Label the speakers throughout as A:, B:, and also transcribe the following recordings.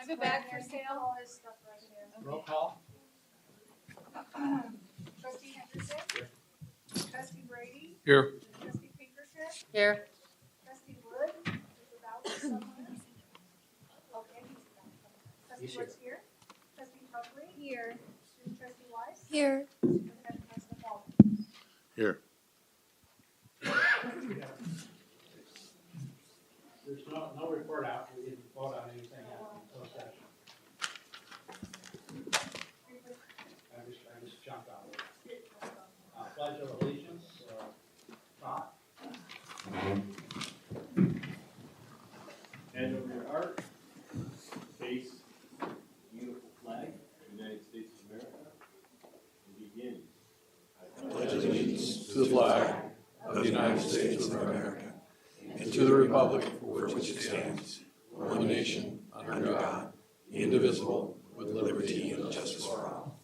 A: have a bag for sale.
B: All his stuff right here.
C: Roll call.
B: Trustee Henderson.
C: Here.
B: Trustee Brady.
D: Here.
B: Trustee Pinkerton.
A: Here.
B: Trustee Wood. Mr. Bowers somewhere. Okay, he's not coming. Trustee Wood's here. Trustee Buckley. Here. Student trustee Weiss.
A: Here.
B: Superintendent President Ball.
D: Here.
C: There's no report out. We didn't vote on anything out in closed session. I just jumped out of it. Pledge of allegiance, Todd.
E: Hand over your heart, face the beautiful flag of the United States of America, and begin.
D: Pledge allegiance to the flag of the United States of America and to the republic for which it stands, one nation, under God, indivisible, with liberty and justice for all.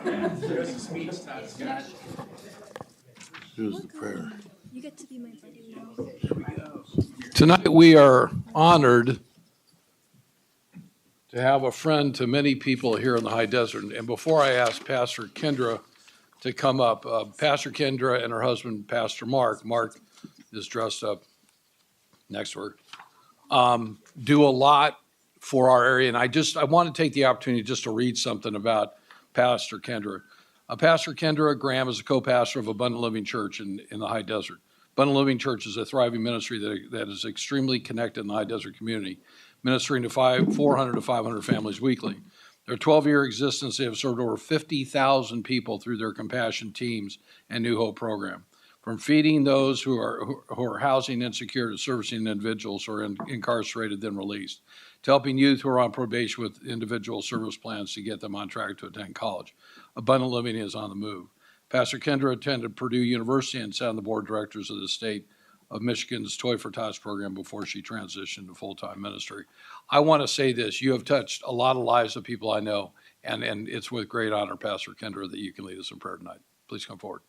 E: There's a speech, Todd Scott.
D: Here's the prayer.
A: You get to be my buddy now.
D: Tonight we are honored to have a friend to many people here in the high desert. And before I ask Pastor Kendra to come up, Pastor Kendra and her husband, Pastor Mark is dressed up next to her, do a lot for our area. And I want to take the opportunity just to read something about Pastor Kendra. Pastor Kendra Graham is a co-pastor of Abundant Living Church in the high desert. Abundant Living Church is a thriving ministry that is extremely connected in the high desert community, ministering to 400 to 500 families weekly. Their 12-year existence, they have served over 50,000 people through their compassion teams and New Hope program. From feeding those who are housing insecure to servicing individuals who are incarcerated then released, to helping youth who are on probation with individual service plans to get them on track to attend college. Abundant Living is on the move. Pastor Kendra attended Purdue University and sat on the board of directors of the state of Michigan's Toy for Tots program before she transitioned to full-time ministry. I want to say this, you have touched a lot of lives of people I know, and it's with great honor, Pastor Kendra, that you can lead us in prayer tonight. Please come forward.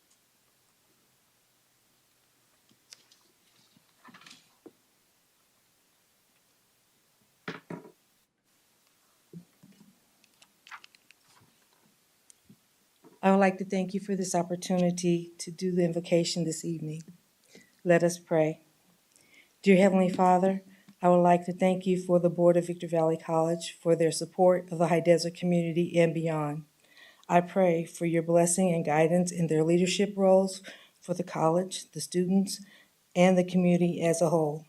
F: I would like to thank you for this opportunity to do the invocation this evening. Let us pray. Dear Heavenly Father, I would like to thank you for the Board of Victor Valley College for their support of the High Desert community and beyond. I pray for your blessing and guidance in their leadership roles for the college, the students, and the community as a whole.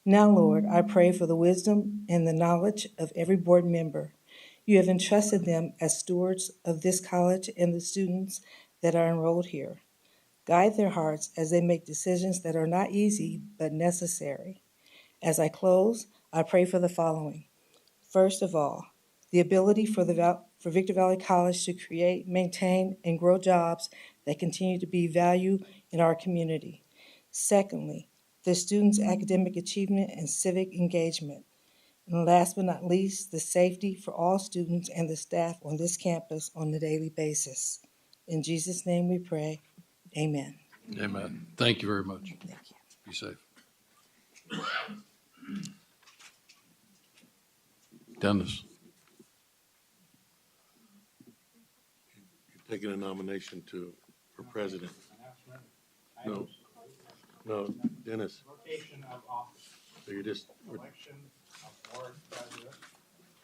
F: Now, Lord, I pray for the wisdom and the knowledge of every board member. You have entrusted them as stewards of this college and the students that are enrolled here. Guide their hearts as they make decisions that are not easy but necessary. As I close, I pray for the following. First of all, the ability for Victor Valley College to create, maintain, and grow jobs that continue to be valued in our community. Secondly, the students' academic achievement and civic engagement. And last but not least, the safety for all students and the staff on this campus on a daily basis. In Jesus' name we pray. Amen.
D: Amen. Thank you very much.
F: Thank you.
D: Be safe. Dennis.
G: You're taking a nomination for president. No, Dennis.
C: Rotation of office,
G: So
C: election of board president.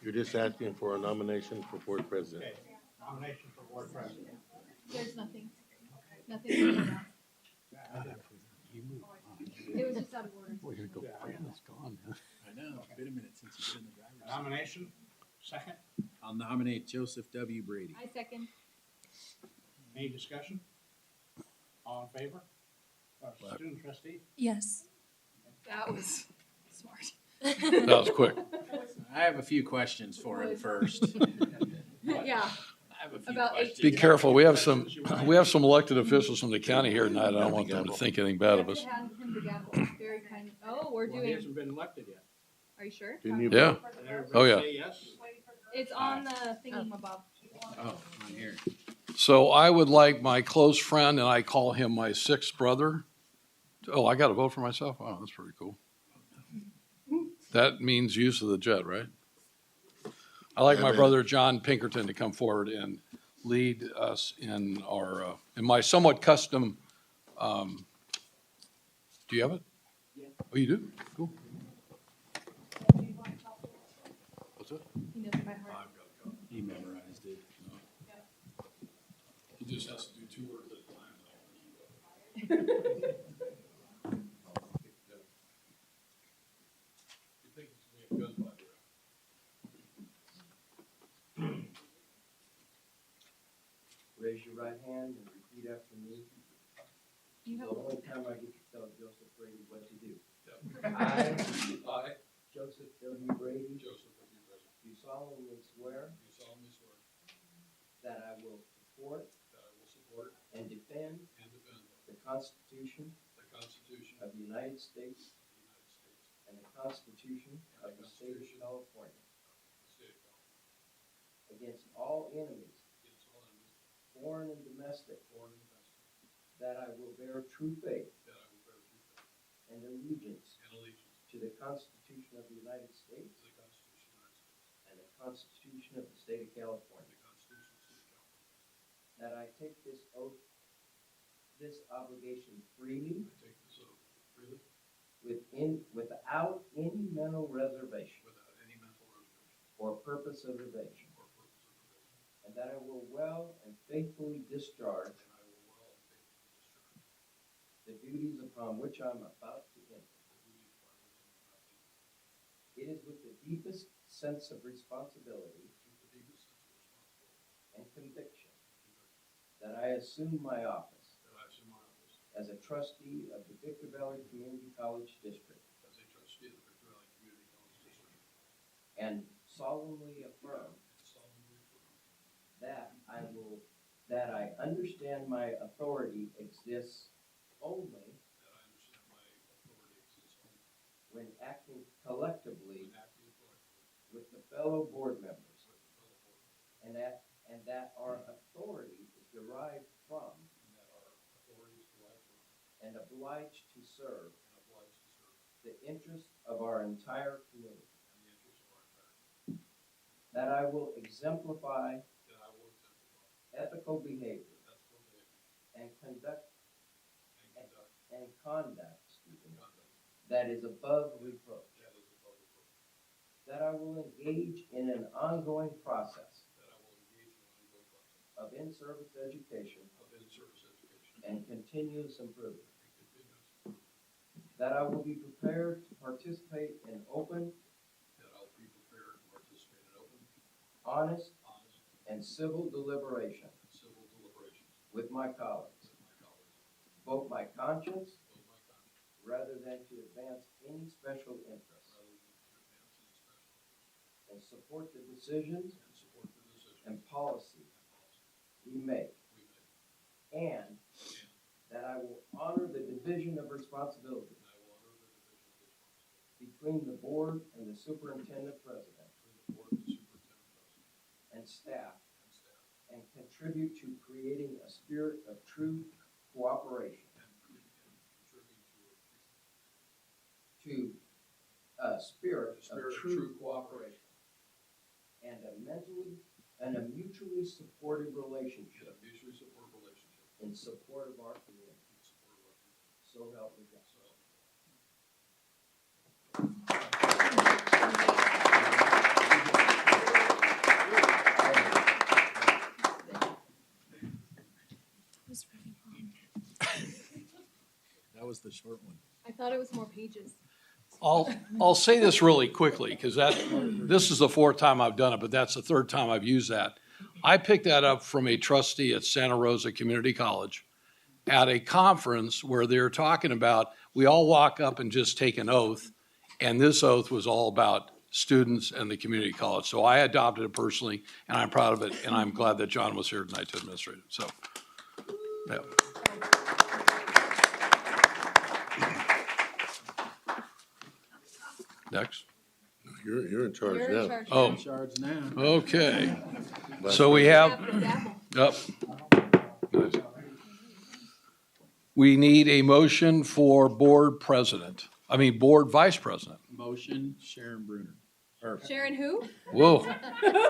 G: you're just asking for a nomination for board president.
C: Okay, nomination for board president.
A: There's nothing. Nothing to vote on. It was just out of order.
E: I know, it's been a minute since you've been in the driver's seat.
C: Nomination, second.
E: I'll nominate Joseph W. Brady.
A: I second.
C: Any discussion? All in favor? Student trustee?
A: Yes. That was smart.
D: That was quick.
E: I have a few questions for him first.
A: Yeah.
E: I have a few
A: About
E: questions.
D: Be careful. We have some elected officials from the county here tonight. I don't want them to think anything bad of us.
A: Hand him the gavel. Very kind. Oh, we're
C: Well, he
A: doing,
C: hasn't been elected yet.
A: are you sure?
G: Didn't you?
D: Yeah.
C: Did everybody
D: Oh, yeah.
C: say yes?
A: It's on the thingamabob.
E: Oh, on here.
D: So I would like my close friend, and I call him my sixth brother. Oh, I got to vote for myself? Wow, that's pretty cool. That means use of the jet, right? I'd like my brother John Pinkerton to come forward and lead us in our, in my somewhat custom, do you have it?
E: Yeah.
D: Oh, you do? Cool. What's it?
A: He knows by heart.
D: I've got to go.
E: He memorized it.
D: He just has to do 2 words at a time. You think he's gonna be a good fighter?
H: Raise your right hand and repeat after me.
A: You
H: The
A: have,
H: only time I get to tell Joseph Brady what to do.
D: I,
H: Joseph W. Brady,
D: Joseph W. President,
H: do solemnly swear
D: do solemnly swear
H: that I will support
D: that I will support
H: and defend
D: and defend
H: the Constitution
D: the Constitution
H: of the United States
D: of the United States
H: and the Constitution of the State of
D: Constitution.
H: California
D: of the State of California
H: against all enemies,
D: against all enemies,
H: foreign and domestic,
D: foreign and domestic,
H: that I will bear true faith
D: that I will bear true faith
H: and allegiance
D: and allegiance
H: to the Constitution of the United States
D: to the Constitution of the United States
H: and the Constitution of the State of
D: and
H: California.
D: the Constitution of the State of California.
H: That I take this oath, this obligation freely,
D: I take this oath freely
H: without any mental reservation
D: without any mental reservation
H: or purpose of evasion,
D: or purpose of evasion,
H: and that I will well and faithfully discharge
D: and I will well and faithfully discharge
H: the duties upon which I'm about to enter.
D: the duties upon which I'm about to enter.
H: It is with the deepest sense of responsibility
D: With the deepest sense of responsibility
H: and conviction
D: and conviction
H: that I assume my office
D: that I assume my office
H: as a trustee of the Victor Valley Community College District
D: as a trustee of the Victor Valley Community College District
H: and solemnly affirm
D: and solemnly affirm
H: that I understand my authority exists only
D: that I understand my authority exists only
H: when acting collectively
D: when acting collectively
H: with the fellow board members,
D: with the fellow board members,
H: and that our authority is derived from
D: and that our authority is derived from
H: and obliged to serve
D: and obliged to serve
H: the interests of our entire community.
D: and the interests of our entire community.
H: That I will exemplify
D: That I will exemplify
H: ethical behavior
D: ethical behavior
H: and conduct
D: and
H: conduct
D: conduct
H: that is above reproach.
D: that is above reproach.
H: That I will engage in an ongoing process
D: That I will engage in an ongoing process
H: of in-service education
D: of in-service education
H: and continuous improvement.
D: and continuous improvement.
H: That I will be prepared to participate in open,
D: That I will be prepared to participate in open,
H: honest,
D: honest,
H: and civil deliberation
D: and civil deliberations
H: with my colleagues,
D: with my colleagues,
H: both my conscience
D: both my conscience,
H: rather than to advance any special interest,
D: rather than to advance any special interest,
H: and support the decisions
D: and support the decisions
H: and policies
D: and policies
H: we make,
D: we make,
H: and that I will honor the division of responsibility
D: and I will honor the division of responsibility
H: between the board and the superintendent president
D: between the board and the superintendent president
H: and staff,
D: and staff,
H: and contribute to creating a spirit of true cooperation,
D: and contribute
H: to a spirit
D: the spirit
H: of true cooperation, and a mutually supportive
D: and
H: relationship
D: a mutually supportive relationship
H: in support of our community.
D: in support of our community.
H: So help me God.
D: So help me God.
E: That was the short one.
A: I thought it was more pages.
D: I'll say this really quickly, because this is the 4th time I've done it, but that's the 3rd time I've used that. I picked that up from a trustee at Santa Rosa Community College at a conference where they're talking about, we all walk up and just take an oath, and this oath was all about students and the community college. So I adopted it personally, and I'm proud of it, and I'm glad that John was here tonight to administrate it, so, yeah. Next.
G: You're in charge
A: You're in
G: now.
A: charge.
D: Oh,
E: Charge now.
D: okay. So we have,
A: Gavel.
D: Nice. We need a motion for board vice president.
I: Motion, Sharon Bruner. Or,
A: Sharon who?
D: Whoa,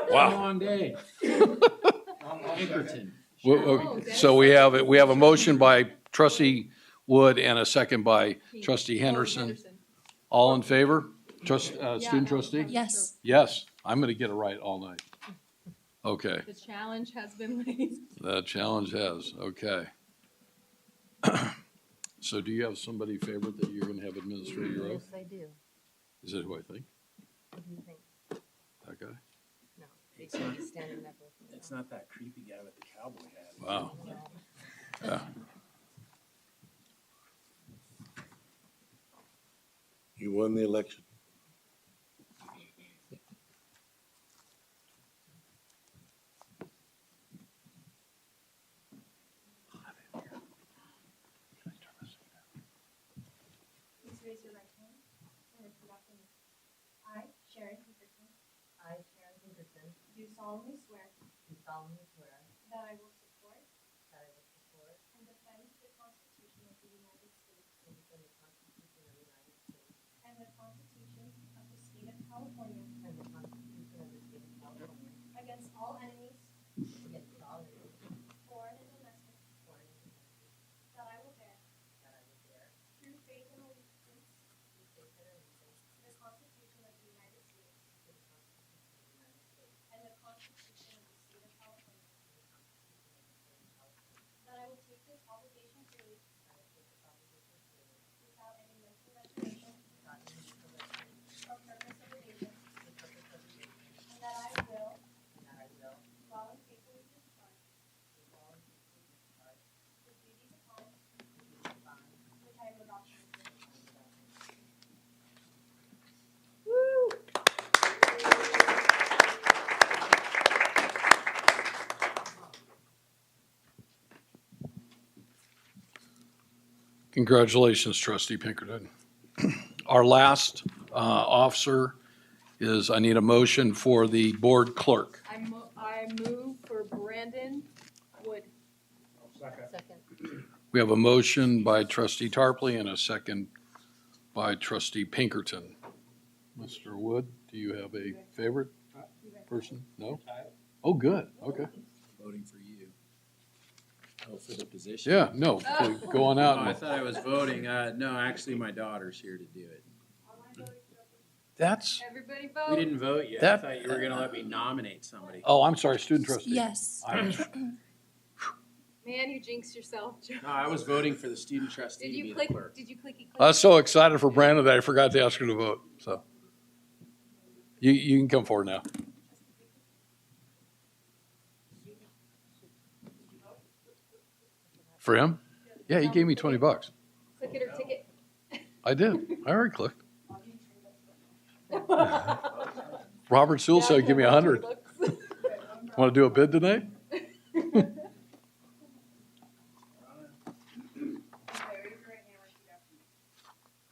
D: wow.
I: long day. Pinkerton.
D: Well, so we have a motion by trustee Wood and a second by trustee Henderson. All in favor? Student trustee?
A: Yes.
D: Yes, I'm gonna get it right all night. Okay,
A: The challenge has been raised.
D: the challenge has, okay. So do you have somebody favorite that you're gonna have administer your oath?
J: Yes, I do.
D: Is that who I think?
J: What do you think?
D: That guy?
J: No, he's standing up with me.
I: It's not that creepy guy with the cowboy hat.
D: Wow. Yeah.
G: You won the election.
B: Please raise your right hand and repeat after me. I, Sharon Pinkerton,
J: I, Sharon Pinkerton,
B: do solemnly swear
J: do solemnly swear
B: that I will support
J: that I will support
B: and defend the Constitution of the United States
J: and defend the Constitution of the United States
B: and the Constitution of the State of California
J: and the Constitution of the State of California
B: against all enemies,
J: against all enemies,
B: foreign and domestic,
J: foreign and domestic,
B: that I will bear
J: that I will bear
B: true faith and allegiance
J: true faith and allegiance
B: to the Constitution of the United States
J: to the Constitution of the United States
B: and the Constitution of the State of California,
J: and the Constitution of the State of California,
B: that I will take this obligation freely
J: that I will take this obligation freely
B: without any mental reservation
J: without any reservation
B: or purpose of evasion,
J: or purpose of evasion,
B: and that I will,
J: and that I will,
B: well and faithfully discharge
J: well and faithfully discharge
B: the duties upon
J: the duties upon
B: which I am about to enter.
D: Congratulations, trustee Pinkerton. Our last officer is, I need a motion for the board clerk.
A: I move for Brandon Wood.
J: second.
D: We have a motion by trustee Tarpley and a second by trustee Pinkerton. Mr. Wood, do you have a favorite person? No? Oh, good, okay.
I: Voting for you. Oh, for the position?
D: Yeah, no, go on
I: Oh,
D: out.
I: I
D: and-
I: thought I was voting. No, actually, my daughter's here to do it.
D: That's,
A: Everybody
I: We
A: vote.
I: didn't vote yet. I
D: That-
I: thought you were gonna let me nominate somebody.
D: oh, I'm sorry, student trustee.
A: Yes.
D: I-
A: Man, you jinxed yourself, Joe.
I: No, I was voting for the student trustee
A: Did
I: to
A: you
I: be the
A: click,
I: clerk.
A: did you clicky click?
D: I was so excited for Brandon that I forgot to ask her to vote, so. You can come forward now. For him? Yeah, he gave me $20.
A: Click it or ticket.
D: I did. I already clicked. Robert Sewell said, give me 100. Want to do a bid tonight?
B: Okay, raise your right hand, repeat after me.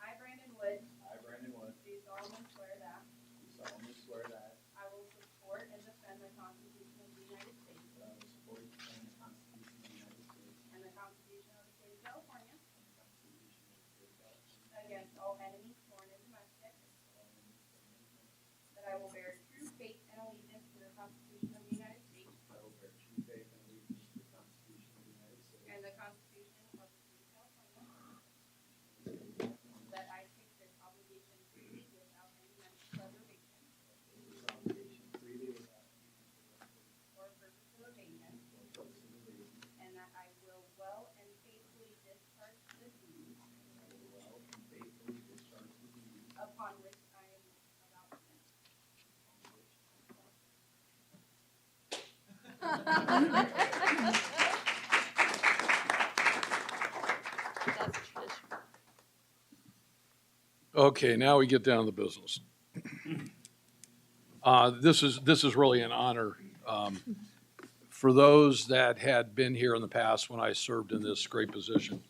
B: I, Brandon Wood,
C: I, Brandon Wood,
B: do solemnly swear that
C: do solemnly swear that
B: I will support and defend the Constitution of the United States
C: I will support and defend the Constitution of the United States
B: and the Constitution of the State of California
C: and the Constitution of the State of California
B: against all enemies, foreign and domestic, that I will bear true faith and allegiance to the Constitution of the United States
C: I will bear true faith and allegiance to the Constitution of the United States
B: and the Constitution of the State of California, that I take this obligation freely without any mental reservation
C: this obligation freely without any mental reservation
B: or purpose of evasion,
C: or purpose of evasion,
B: and that I will well and faithfully discharge the duties
C: and I will well and faithfully discharge the duties
B: upon which I am about to enter.
C: upon which
A: That's tradition.
D: Okay, now we get down to the business. This is really an honor. For those that had been here in the past when I served in this great position,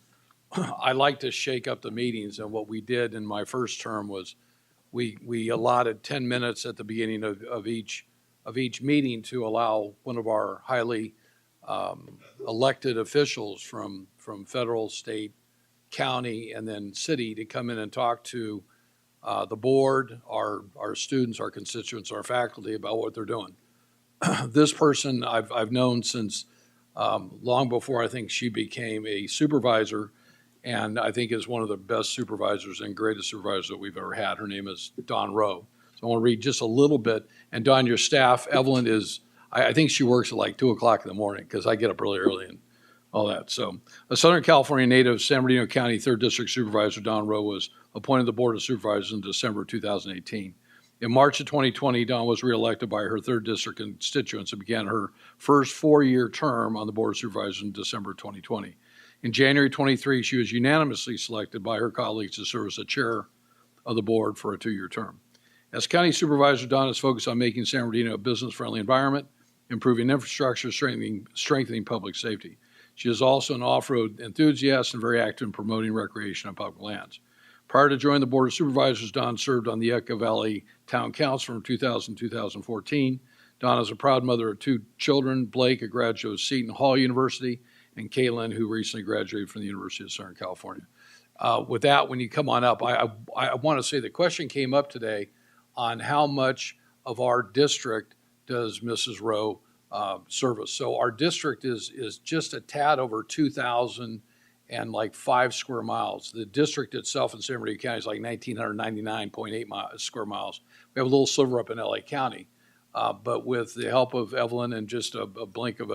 D: I like to shake up the meetings, and what we did in my first term was we allotted 10 minutes at the beginning of each meeting to allow one of our highly elected officials from federal, state, county, and then city to come in and talk to the board, our students, our constituents, our faculty about what they're doing. This person I've known since long before I think she became a supervisor, and I think is one of the best supervisors and greatest supervisors that we've ever had. Her name is Dawn Rowe. So I want to read just a little bit. And Dawn, your staff, Evelyn is, I think she works at like 2 o'clock in the morning because I get up really early and all that. So a Southern California native, San Bernardino County 3rd District Supervisor Dawn Rowe was appointed to the Board of Supervisors in December 2018. In March of 2020, Dawn was reelected by her 3rd District constituents and began her first 4-year term on the Board of Supervisors in December 2020. In January 23, she was unanimously selected by her colleagues to serve as the chair of the board for a 2-year term. As county supervisor, Dawn is focused on making San Bernardino a business-friendly environment, improving infrastructure, strengthening public safety. She is also an off-road enthusiast and very active in promoting recreation on public lands. Prior to joining the Board of Supervisors, Dawn served on the Yucca Valley Town Council from 2000 to 2014. Dawn is a proud mother of 2 children, Blake, a graduate of Seton Hall University, and Caitlin, who recently graduated from the University of Southern California. With that, when you come on up, I want to say the question came up today on how much of our district does Mrs. Rowe service. So our district is just a tad over 2,000 and like 5 square miles. The district itself in San Bernardino County is like 1,999.8 square miles. We have a little sliver up in LA County. But with the help of Evelyn and just a blink of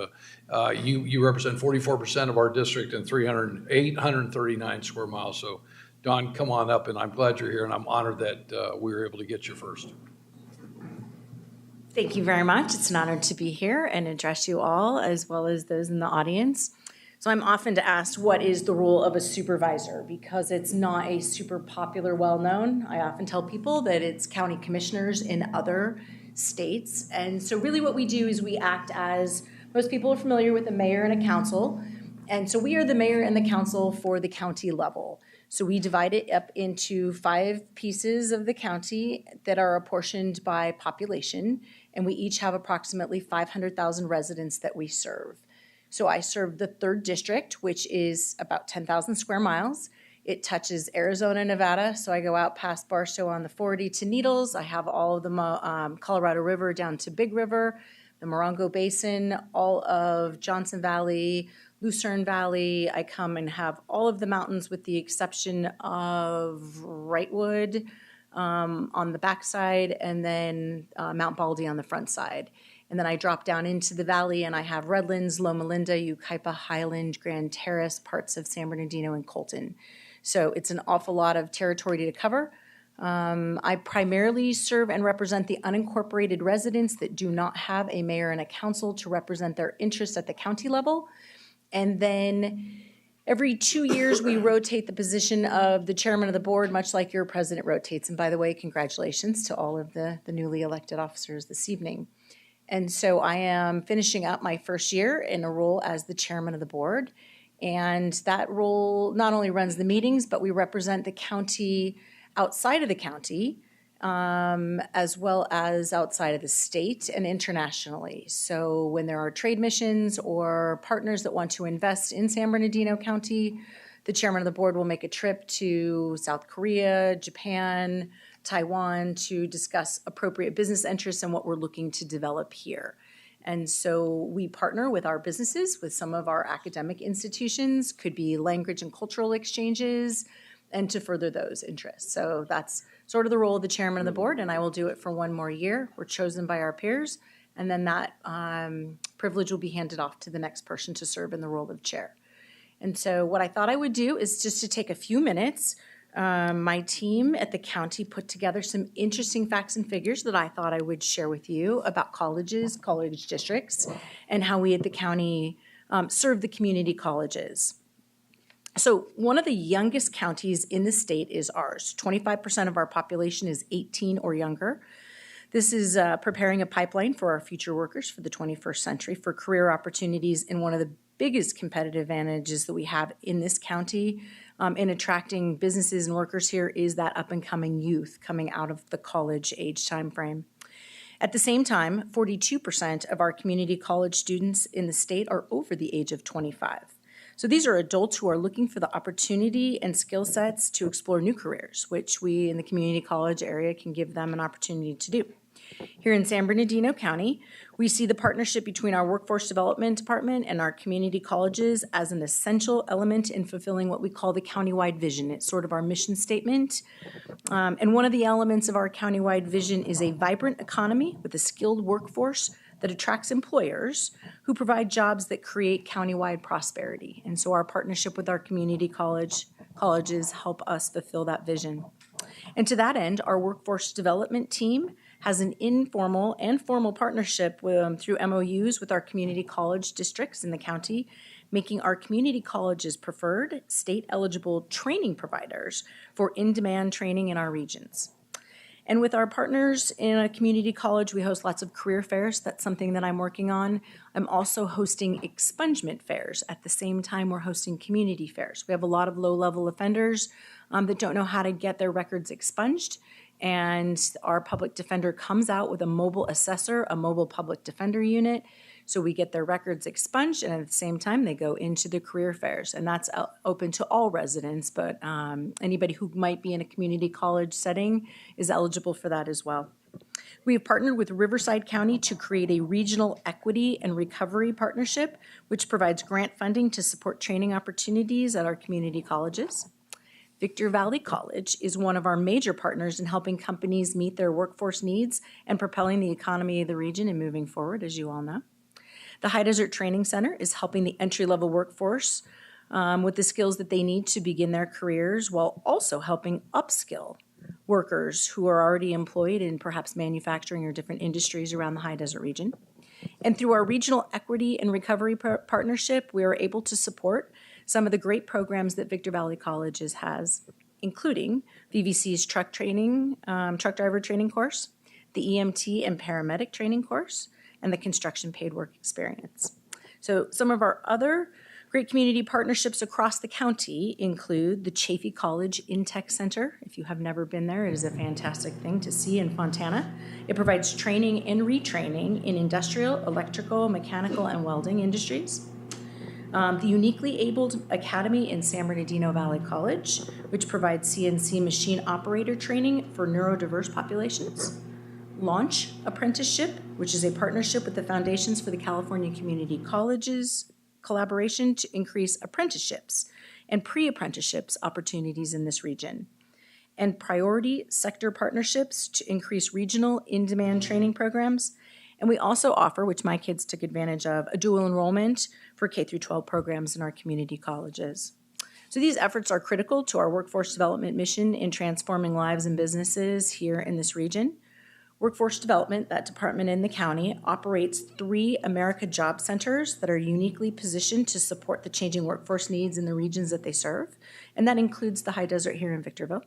D: you represent 44% of our district and 839 square miles. So Dawn, come on up, and I'm glad you're here, and I'm honored that we were able to get you first.
K: Thank you very much. It's an honor to be here and address you all, as well as those in the audience. So I'm often asked, what is the role of a supervisor? Because it's not a super popular, well-known. I often tell people that it's county commissioners in other states. And so really what we do is we act as, most people are familiar with a mayor and a council. And so we are the mayor and the council for the county level. So we divide it up into 5 pieces of the county that are apportioned by population. And we each have approximately 500,000 residents that we serve. So I serve the 3rd district, which is about 10,000 square miles. It touches Arizona and Nevada, so I go out past Barstow on the 40 to Needles. I have all of the Colorado River down to Big River, the Morongo Basin, all of Johnson Valley, Lucerne Valley. I come and have all of the mountains with the exception of Wrightwood on the backside, and then Mount Baldy on the front side. And then I drop down into the valley and I have Redlands, Loma Linda, Yucaipa, Highland, Grand Terrace, parts of San Bernardino, and Colton. So it's an awful lot of territory to cover. I primarily serve and represent the unincorporated residents that do not have a mayor and a council to represent their interests at the county level. And then every 2 years, we rotate the position of the chairman of the board, much like your president rotates. And by the way, congratulations to all of the newly elected officers this evening. And so I am finishing up my first year in a role as the chairman of the board. And that role not only runs the meetings, but we represent the county outside of the county, as well as outside of the state and internationally. So when there are trade missions or partners that want to invest in San Bernardino County, the chairman of the board will make a trip to South Korea, Japan, Taiwan to discuss appropriate business interests and what we're looking to develop here. And so we partner with our businesses, with some of our academic institutions, could be language and cultural exchanges, and to further those interests. So that's sort of the role of the chairman of the board, and I will do it for 1 more year. We're chosen by our peers, and then that privilege will be handed off to the next person to serve in the role of chair. And so what I thought I would do is just to take a few minutes. My team at the county put together some interesting facts and figures that I thought I would share with you about colleges, college districts, and how we at the county serve the community colleges. So one of the youngest counties in the state is ours. 25% of our population is 18 or younger. This is preparing a pipeline for our future workers for the 21st century for career opportunities, and one of the biggest competitive advantages that we have in this county in attracting businesses and workers here is that up-and-coming youth coming out of the college age time frame. At the same time, 42% of our community college students in the state are over the age of 25. So these are adults who are looking for the opportunity and skill sets to explore new careers, which we in the community college area can give them an opportunity to do. Here in San Bernardino County, we see the partnership between our Workforce Development Department and our community colleges as an essential element in fulfilling what we call the countywide vision. It's sort of our mission statement. And one of the elements of our countywide vision is a vibrant economy with a skilled workforce that attracts employers who provide jobs that create countywide prosperity. And so our partnership with our community colleges help us fulfill that vision. And to that end, our workforce development team has an informal and formal partnership through MOUs with our community college districts in the county, making our community colleges preferred state-eligible training providers for in-demand training in our regions. And with our partners in a community college, we host lots of career fairs. That's something that I'm working on. I'm also hosting expungement fairs. At the same time, we're hosting community fairs. We have a lot of low-level offenders that don't know how to get their records expunged. And our public defender comes out with a mobile assessor, a mobile public defender unit. So we get their records expunged, and at the same time, they go into the career fairs. And that's open to all residents, but anybody who might be in a community college setting is eligible for that as well. We have partnered with Riverside County to create a regional equity and recovery partnership, which provides grant funding to support training opportunities at our community colleges. Victor Valley College is one of our major partners in helping companies meet their workforce needs and propelling the economy of the region and moving forward, as you all know. The High Desert Training Center is helping the entry-level workforce with the skills that they need to begin their careers while also helping upskill workers who are already employed in perhaps manufacturing or different industries around the High Desert region. And through our regional equity and recovery partnership, we are able to support some of the great programs that Victor Valley Colleges has, including VVC's truck driver training course, the EMT and paramedic training course, and the construction paid work experience. So some of our other great community partnerships across the county include the Chaffey College InTech Center. If you have never been there, it is a fantastic thing to see in Fontana. It provides training and retraining in industrial, electrical, mechanical, and welding industries. The Uniquely Abled Academy in San Bernardino Valley College, which provides CNC machine operator training for neurodiverse populations. Launch Apprenticeship, which is a partnership with the Foundations for the California Community Colleges collaboration to increase apprenticeships and pre-apprenticeships opportunities in this region. And Priority Sector Partnerships to increase regional in-demand training programs. And we also offer, which my kids took advantage of, a dual enrollment for K-12 programs in our community colleges. So these efforts are critical to our workforce development mission in transforming lives and businesses here in this region. Workforce Development, that department in the county, operates 3 America Job Centers that are uniquely positioned to support the changing workforce needs in the regions that they serve, and that includes the High Desert here in Victorville.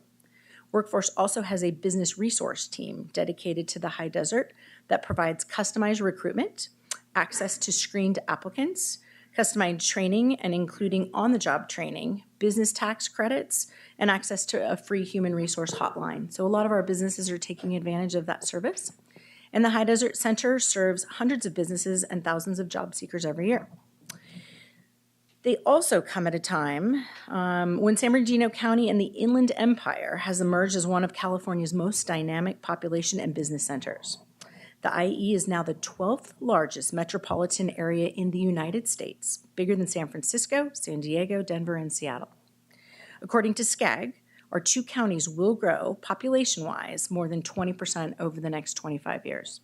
K: Workforce also has a business resource team dedicated to the High Desert that provides customized recruitment, access to screened applicants, customized training and including on-the-job training, business tax credits, and access to a free human resource hotline. So a lot of our businesses are taking advantage of that service. And the High Desert Center serves hundreds of businesses and thousands of job seekers every year. They also come at a time when San Bernardino County and the Inland Empire has emerged as one of California's most dynamic population and business centers. The IE is now the 12th largest metropolitan area in the United States, bigger than San Francisco, San Diego, Denver, and Seattle. According to SCAG, our 2 counties will grow population-wise more than 20% over the next 25 years.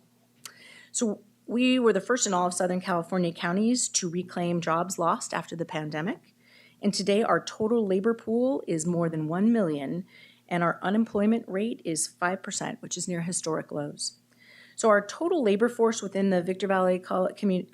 K: So we were the first in all of Southern California counties to reclaim jobs lost after the pandemic. And today our total labor pool is more than 1 million, and our unemployment rate is 5%, which is near historic lows. So our total labor force within the Victor Valley College Community,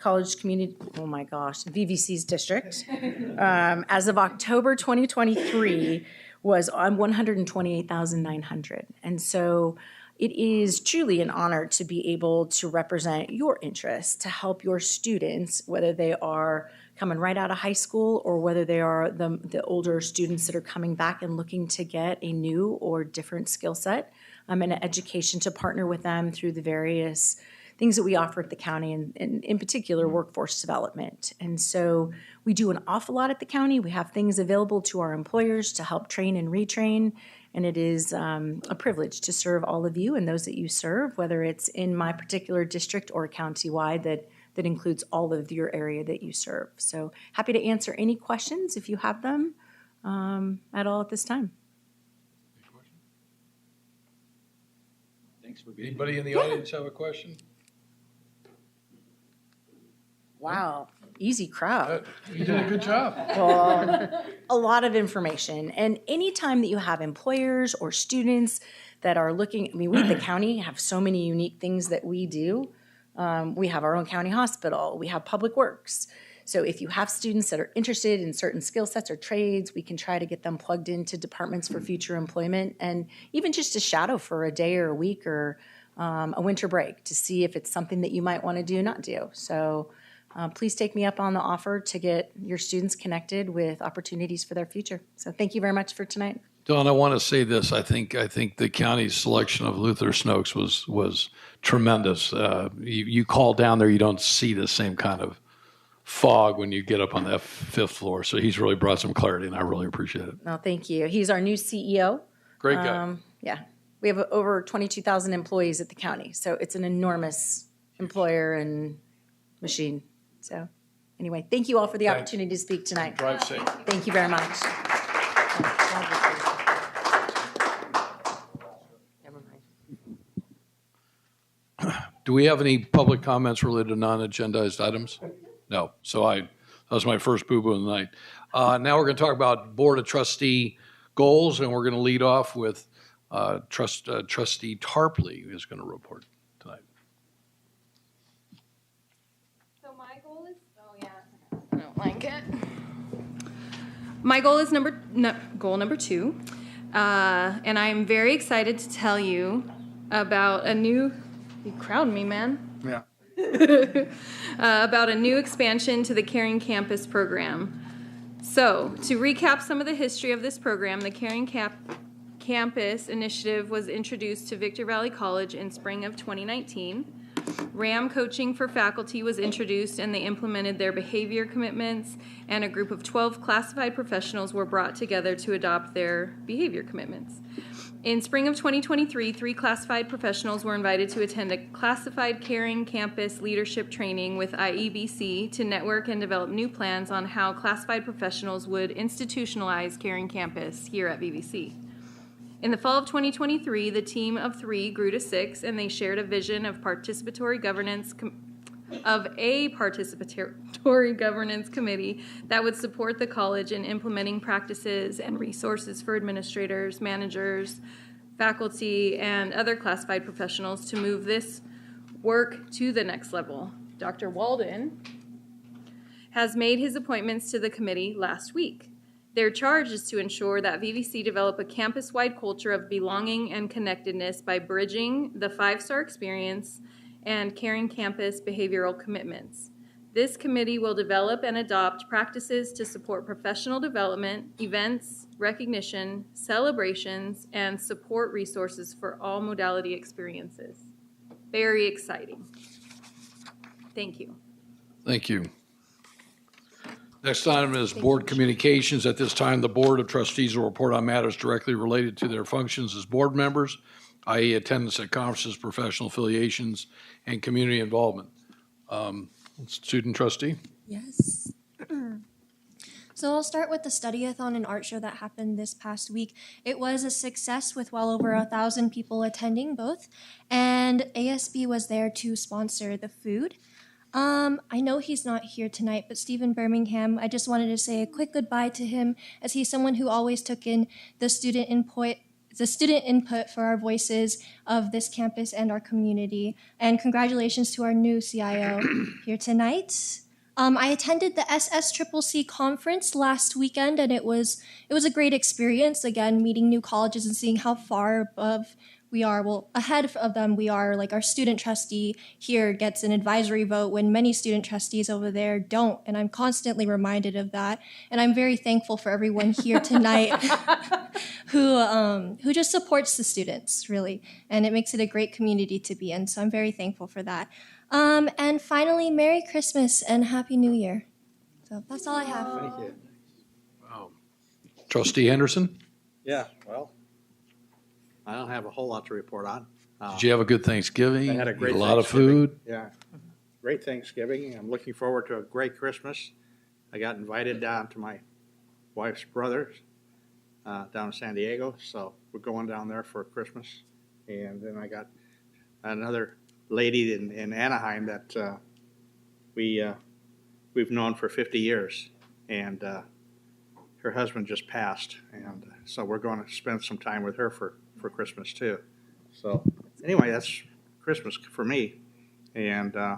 K: VVC's district, as of October 2023 was on 128,900. And so it is truly an honor to be able to represent your interests, to help your students, whether they are coming right out of high school or whether they are the older students that are coming back and looking to get a new or different skill set and an education, to partner with them through the various things that we offer at the county, and in particular, workforce development. And so we do an awful lot at the county. We have things available to our employers to help train and retrain. And it is a privilege to serve all of you and those that you serve, whether it's in my particular district or county-wide that includes all of your area that you serve. So happy to answer any questions if you have them at all at this time.
I: Thanks for being here.
D: Anybody in the audience have a question?
K: Wow, easy crowd.
D: You did a good job.
K: Well, a lot of information. And anytime that you have employers or students that are looking, I mean, we at the county have so many unique things that we do. We have our own county hospital. We have public works. So if you have students that are interested in certain skill sets or trades, we can try to get them plugged into departments for future employment, and even just a shadow for a day or a week or a winter break to see if it's something that you might want to do or not do. So please take me up on the offer to get your students connected with opportunities for their future. So thank you very much for tonight.
D: Don, I want to say this. I think the county's selection of Luther Snokes was tremendous. You call down there, you don't see the same kind of fog when you get up on that fifth floor. So he's really brought some clarity, and I really appreciate it.
K: No, thank you. He's our new CEO.
D: Great guy.
K: Yeah, we have over 22,000 employees at the county, so it's an enormous employer and machine. So anyway, thank you all for the
D: Thanks.
K: opportunity to speak tonight.
D: Drive safe.
K: Thank you very much. Never mind.
D: Do we have any public comments related to non-agendized items? No. So that was my first boo-boo of the night. Now we're going to talk about Board of Trustee goals, and we're going to lead off with Trustee Tarpley, who's going to report tonight.
A: So my goal is, I don't like it. My goal is goal number 2. And I'm very excited to tell you about you crowd me, man.
I: Yeah.
A: About a new expansion to the Caring Campus program. So, to recap some of the history of this program, the Caring Campus initiative was introduced to Victor Valley College in spring of 2019. RAM coaching for faculty was introduced, and they implemented their behavior commitments, and a group of 12 classified professionals were brought together to adopt their behavior commitments. In spring of 2023, 3 classified professionals were invited to attend a classified Caring Campus leadership training with IEBC to network and develop new plans on how classified professionals would institutionalize Caring Campus here at VVC. In the fall of 2023, the team of 3 grew to 6, and they shared a vision of participatory governance committee that would support the college in implementing practices and resources for administrators, managers, faculty, and other classified professionals to move this work to the next level. Dr. Walden has made his appointments to the committee last week. Their charge is to ensure that VVC develop a campus-wide culture of belonging and connectedness by bridging the 5-star experience and Caring Campus behavioral commitments. This committee will develop and adopt practices to support professional development, events, recognition, celebrations, and support resources for all modality experiences. Very exciting. Thank you.
D: Thank you. Next item is board communications. At this time, the Board of Trustees will report on matters directly related to their functions as board members, i.e. attendance at conferences, professional affiliations, and community involvement. Student trustee?
L: Yes. So I'll start with the study-a-thon and art show that happened this past week. It was a success with well over 1,000 people attending both, and ASB was there to sponsor the food. I know he's not here tonight, but Stephen Birmingham, I just wanted to say a quick goodbye to him, as he's someone who always took in the student input for our voices of this campus and our community. And congratulations to our new CIO here tonight. I attended the SSCCC conference last weekend, and it was a great experience, again, meeting new colleges and seeing how far above we are, well, ahead of them, we are, like our student trustee here gets an advisory vote when many student trustees over there don't. And I'm constantly reminded of that. And I'm very thankful for everyone here tonight who just supports the students, really. And it makes it a great community to be in. So I'm very thankful for that. And finally, Merry Christmas and Happy New Year. So that's all I have.
C: Thank you.
D: Wow. Trustee Henderson,
C: Yeah, well, I don't have a whole lot to report on.
D: did you have a good Thanksgiving?
C: I had a great
D: Eat a lot of
C: Thanksgiving.
D: food?
C: Yeah, great Thanksgiving. I'm looking forward to a great Christmas. I got invited down to my wife's brothers down in San Diego, so we're going down there for Christmas. And then I got another lady in Anaheim that we've known for 50 years, and her husband just passed, and so we're going to spend some time with her for Christmas too. So anyway, that's Christmas for me, and I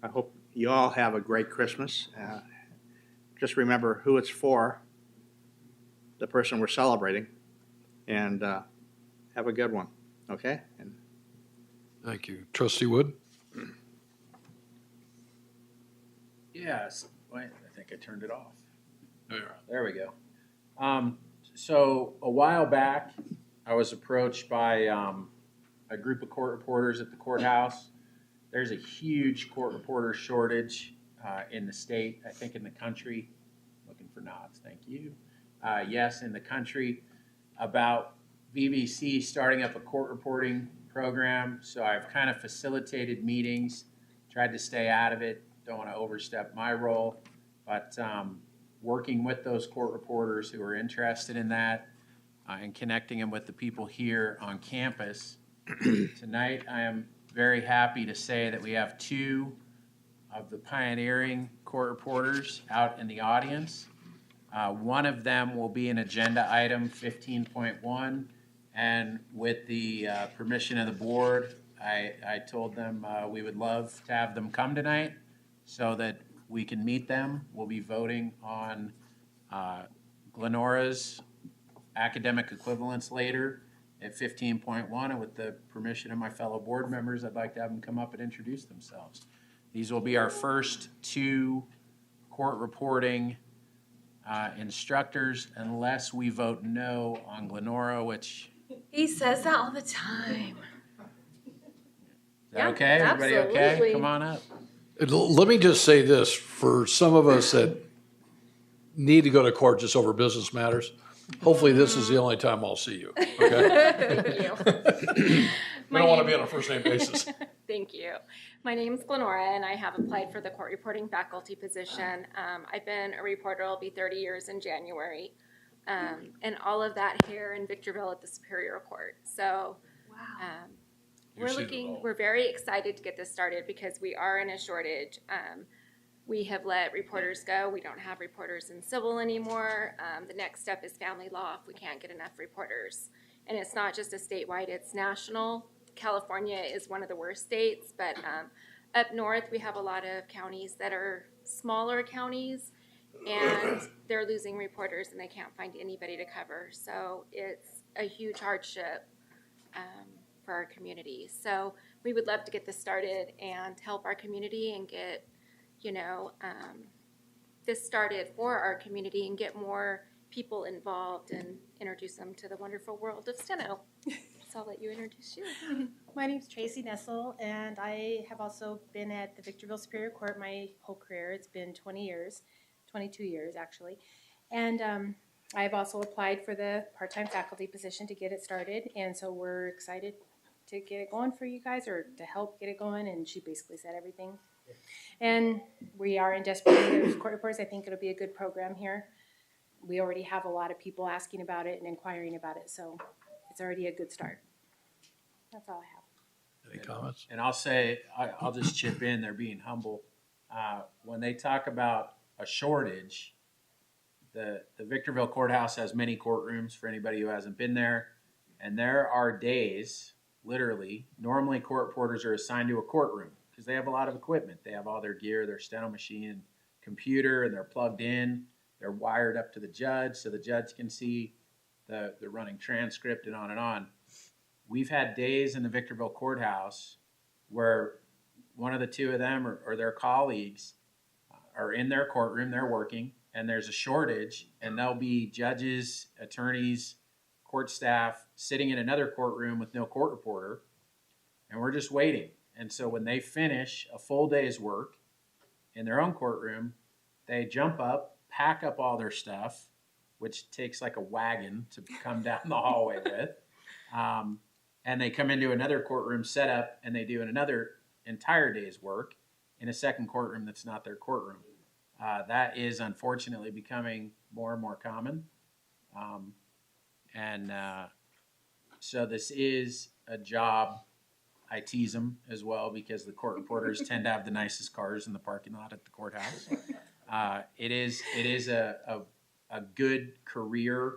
C: hope you all have a great Christmas. Just remember who it's for, the person we're celebrating, and have a good one, okay? And
D: Thank you. Trustee Wood?
I: Yes, wait, I think I turned it off.
D: There.
I: There we go. So a while back, I was approached by a group of court reporters at the courthouse. There's a huge court reporter shortage in the state, I think in the country. Looking for nods, thank you. Yes, in the country, about VVC starting up a court reporting program. So I've kind of facilitated meetings, tried to stay out of it. Don't want to overstep my role, but working with those court reporters who are interested in that and connecting them with the people here on campus. Tonight, I am very happy to say that we have 2 of the pioneering court reporters out in the audience. One of them will be an agenda item 15.1, and with the permission of the board, I told them we would love to have them come tonight so that we can meet them. We'll be voting on Glenora's academic equivalence later at 15.1, and with the permission of my fellow board members, I'd like to have them come up and introduce themselves. These will be our first 2 court reporting instructors unless we vote no on Glenora, which...
A: He says that all the time.
I: Is that okay? Everybody okay?
A: Absolutely.
I: Come on up.
D: Let me just say this, for some of us that need to go to court just over business matters, hopefully this is the only time I'll see you, okay?
M: Thank you.
D: We don't want to be on a first-name basis.
M: Thank you. My name is Glenora, and I have applied for the court reporting faculty position. I've been a reporter, I'll be 30 years in January, and all of that here in Victorville at the Superior Court. So we're very excited to get this started because we are in a shortage. We have let reporters go. We don't have reporters in civil anymore. The next step is family law if we can't get enough reporters. And it's not just a statewide, it's national. California is one of the worst states, but up north we have a lot of counties that are smaller counties, and they're losing reporters and they can't find anybody to cover. So it's a huge hardship for our community. So we would love to get this started and help our community and get, this started for our community and get more people involved and introduce them to the wonderful world of steno. So I'll let you introduce you.
N: My name's Tracy Nessel, and I have also been at the Victorville Superior Court my whole career. It's been 20 years, 22 years actually. And I've also applied for the part-time faculty position to get it started, and so we're excited to get it going for you guys, or to help get it going, and she basically said everything. And we are in desperate need of court reporters. I think it'll be a good program here. We already have a lot of people asking about it and inquiring about it, so it's already a good start. That's all I have.
D: Any comments?
I: And I'll say, I'll just chip in, they're being humble. When they talk about a shortage, the Victorville Courthouse has many courtrooms for anybody who hasn't been there. And there are days, literally, normally court reporters are assigned to a courtroom because they have a lot of equipment. They have all their gear, their steno machine, computer, and they're plugged in. They're wired up to the judge so the judge can see the running transcript and on and on. We've had days in the Victorville courthouse where one of the two of them or their colleagues are in their courtroom, they're working, and there's a shortage, and there'll be judges, attorneys, court staff sitting in another courtroom with no court reporter, and we're just waiting. And so when they finish a full day's work in their own courtroom, they jump up, pack up all their stuff, which takes like a wagon to come down the hallway with, and they come into another courtroom set up, and they do another entire day's work in a second courtroom that's not their courtroom. That is unfortunately becoming more and more common. So this is a job. I tease them as well because the court reporters tend to have the nicest cars in the parking lot at the courthouse. It is a good career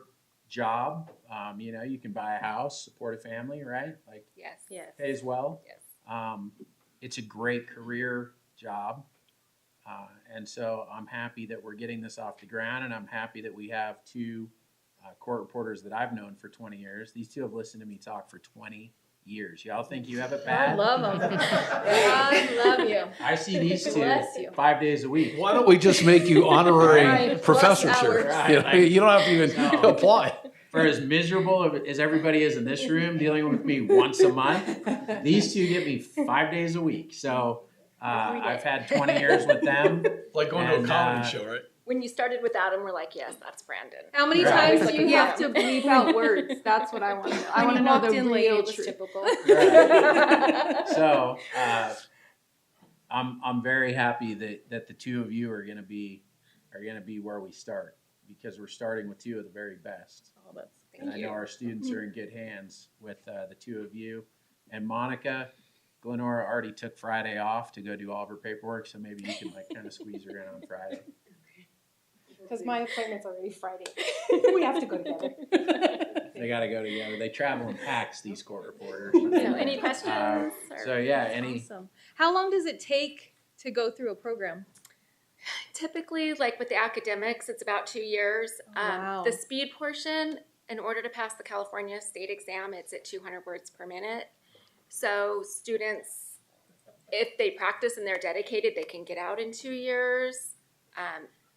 I: job. You can buy a house, support a family, right? Like,
M: Yes.
I: pays well.
M: Yes.
I: It's a great career job. And so I'm happy that we're getting this off the ground, and I'm happy that we have two court reporters that I've known for 20 years. These two have listened to me talk for 20 years. Y'all think you have it bad?
A: I love them. I love you.
I: I see these two
A: Bless you.
I: 5 days a week.
D: Why don't we just make you honorary
A: Right.
D: professors
A: Plus
D: here?
A: hours.
D: You don't have to even apply.
I: For as miserable as everybody is in this room dealing with me once a month, these two get me 5 days a week. So I've had 20 years with them.
D: Like going to a comedy show, right?
M: When you started with Adam, we're like, yes, that's Brandon.
A: How many
I: Right.
A: times do you have to bleep out words? That's what I want to know. I want to know the real truth.
N: Typical.
I: So I'm very happy that the two of you are going to be where we start, because we're starting with two of the very best.
A: Oh, that's
I: And I know our students are in good hands with the two of you. And Monica, Glenora already took Friday off to go do all of her paperwork, so maybe you can kind of squeeze her in on Friday.
N: Because my appointment's already Friday. We have to go together.
I: They got to go together. They travel in packs, these court reporters.
M: So any questions?
I: So yeah, any.
A: Awesome. How long does it take to go through a program?
M: Typically, like with the academics, it's about 2 years.
A: Wow.
M: The speed portion, in order to pass the California state exam, it's at 200 words per minute. So students, if they practice and they're dedicated, they can get out in 2 years.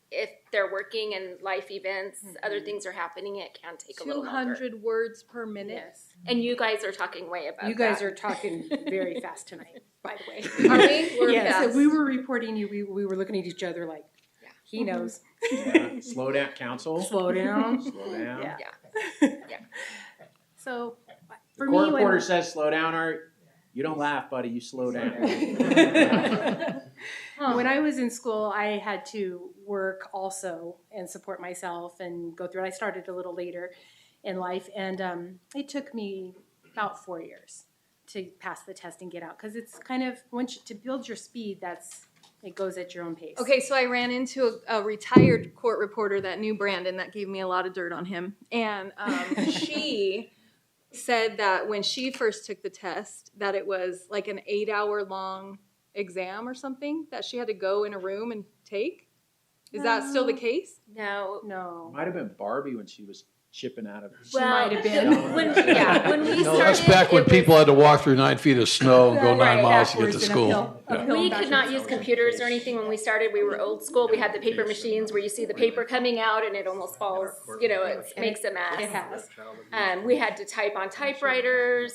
M: If they're working and life events, other things are happening, it can take a little longer.
A: 200 words per minute?
N: Yes.
M: And you guys are talking way above
N: You guys
M: that.
N: are talking very fast tonight, by the way.
A: Are we? We're
N: Yes,
A: fast.
N: so we were reporting you. We were looking at each other like,
M: Yeah.
N: he knows.
I: Yeah, slow down, counsel.
N: Slow down.
I: Slow down.
N: Yeah.
M: Yeah.
N: So
I: The
N: for
I: court
N: me,
I: reporter
N: when
I: says slow down, Art. You don't laugh, buddy. You slow down.
N: when I was in school, I had to work also and support myself and go through it. I started a little later in life, and it took me about 4 years to pass the test and get out, because it's kind of to build your speed. It goes at your own pace.
A: Okay, so I ran into a retired court reporter that knew Brandon that gave me a lot of dirt on him. And she said that when she first took the test, that it was like an 8-hour long exam or something that she had to go in a room and take. Is that still the case?
M: No.
I: Might have been Barbie when she was chipping out of it.
N: She might have been.
M: When we
D: No, that's
M: started,
D: back when
M: it
D: people
M: was-
D: had to walk through 9 feet of snow and go 9
N: Right,
D: miles to get to
N: backwards and
D: school.
N: uphill.
D: Yeah.
N: Uphill
M: We
N: and
M: could not
N: backwards.
M: use computers or anything when we started. We were old school. We had the paper machines where you see the paper coming out and it almost falls, it makes a mess.
N: It has.
M: We had to type on typewriters.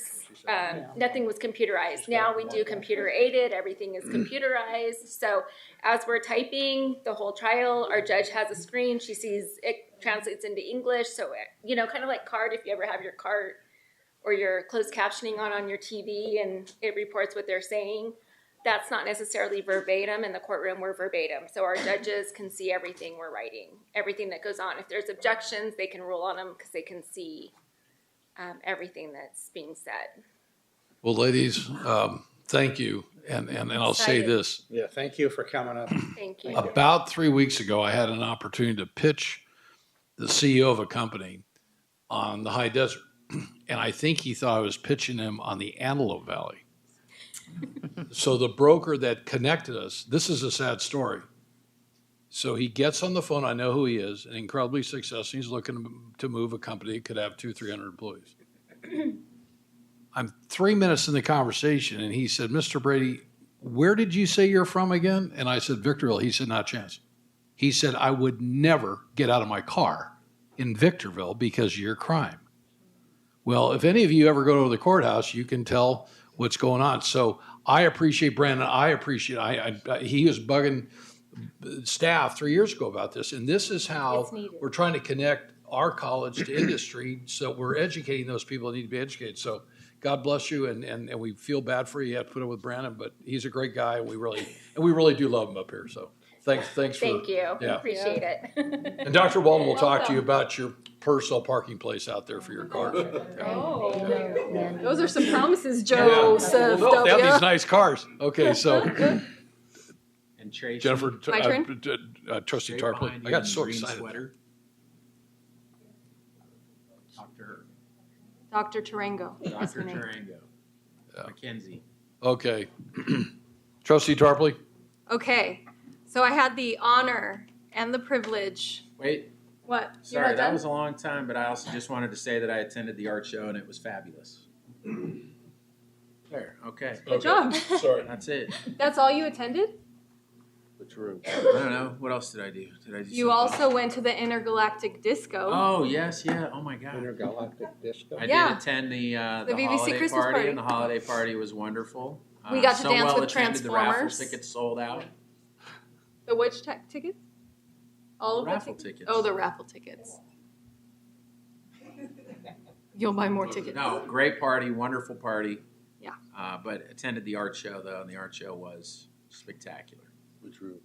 M: Nothing was computerized. Now we do computer aided. Everything is computerized. So as we're typing the whole trial, our judge has a screen. She sees it translates into English. So, kind of like CART, if you ever have your CART or your closed captioning on your TV and it reports what they're saying. That's not necessarily verbatim. In the courtroom, we're verbatim. So our judges can see everything we're writing, everything that goes on. If there's objections, they can rule on them because they can see everything that's being said.
D: Well, ladies, thank you. And I'll say
M: Excited.
D: this.
C: Yeah, thank you for coming up.
M: Thank you.
D: About 3 weeks ago, I had an opportunity to pitch the CEO of a company on the high desert. And I think he thought I was pitching him on the Antelope Valley. So the broker that connected us, this is a sad story. So he gets on the phone. I know who he is, and incredibly successful. He's looking to move a company that could have 200-300 employees. I'm 3 minutes in the conversation, and he said, Mr. Brady, where did you say you're from again? And I said, Victorville. He said, not a chance. He said, I would never get out of my car in Victorville because of your crime. Well, if any of you ever go to the courthouse, you can tell what's going on. So I appreciate Brandon. I appreciate, he was bugging staff 3 years ago about this. And this is how we're trying to connect our college to industry. So we're educating those people that need to be educated. So God bless you. And we feel bad for you. You have to put up with Brandon, but he's a great guy. And we really do love him up here. So thanks for.
M: Thank you.
D: Yeah.
M: Appreciate it.
D: And Dr. Walden will talk to you about your personal parking place out there for your car.
A: Oh, those are some promises, Joseph.
D: Well, they have these nice cars. Okay, so
I: And Tracy.
D: Jennifer,
A: My turn?
D: Trustee
I: Right
D: Tarpley,
I: behind
D: I
I: you
D: got
I: in
D: so
I: green
D: excited.
I: sweater. Talk to her.
A: Dr. Tarango. That's
I: Dr.
A: her name.
I: Tarango.
D: Yeah.
I: Mackenzie.
D: Okay. Trustee Tarpley?
A: Okay, so I had the honor and the privilege.
I: Wait,
A: What? You're
I: sorry,
A: not
I: that
A: done?
I: was a long time, but I also just wanted to say that I attended the art show and it was fabulous. There, okay.
A: Good job.
D: Sorry.
I: That's it.
A: That's all you attended?
G: Which room?
I: I don't know. What else did I do? Did I do
A: You
I: something?
A: also went to the Intergalactic Disco.
I: Oh, yes, yeah. Oh, my God.
C: Intergalactic Disco.
I: I
A: Yeah.
I: did attend the
A: VVC
I: holiday
A: Christmas
I: party,
A: party.
I: and the holiday party was wonderful.
A: We got to
I: so
A: dance
I: well
A: with
I: attended, the raffle
A: Transformers.
I: tickets sold out.
A: The which tickets? All of
I: Raffle
A: the
I: tickets.
A: Oh, the raffle tickets. You'll buy more tickets.
I: No, great party, wonderful party.
A: Yeah.
I: But attended the art show though, and the art show was spectacular.
G: Which room?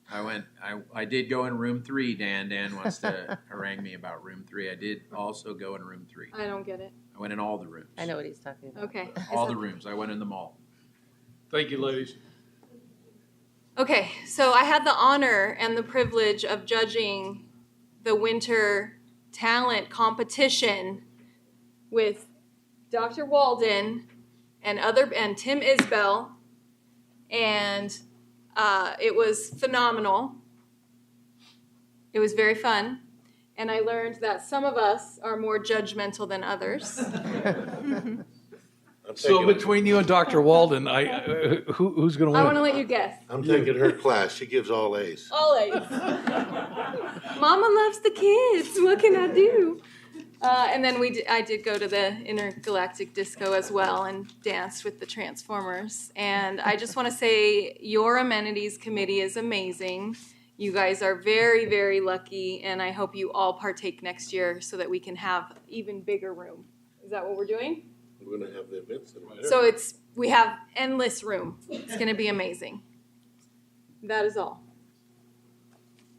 I: I did go in room 3. Dan wants to harangue me about room 3. I did also go in room 3.
A: I don't get it.
I: I went in all the rooms.
J: I know what he's talking about.
A: Okay.
I: All the rooms. I went in them all.
D: Thank you, ladies.
A: Okay, so I had the honor and the privilege of judging the winter talent competition with Dr. Walden and Tim Isbell, and it was phenomenal. It was very fun, and I learned that some of us are more judgmental than others.
D: So between you and Dr. Walden, who's going to
A: I
D: win?
A: want to let you guess.
G: I'm taking her class. She gives all A's.
A: All A's. Mama loves the kids. What can I do? And then I did go to the Intergalactic Disco as well and danced with the Transformers. And I just want to say your amenities committee is amazing. You guys are very, very lucky, and I hope you all partake next year so that we can have even bigger room. Is that what we're doing?
G: We're going to have the event center.
A: So we have endless room. It's going to be amazing. That is all.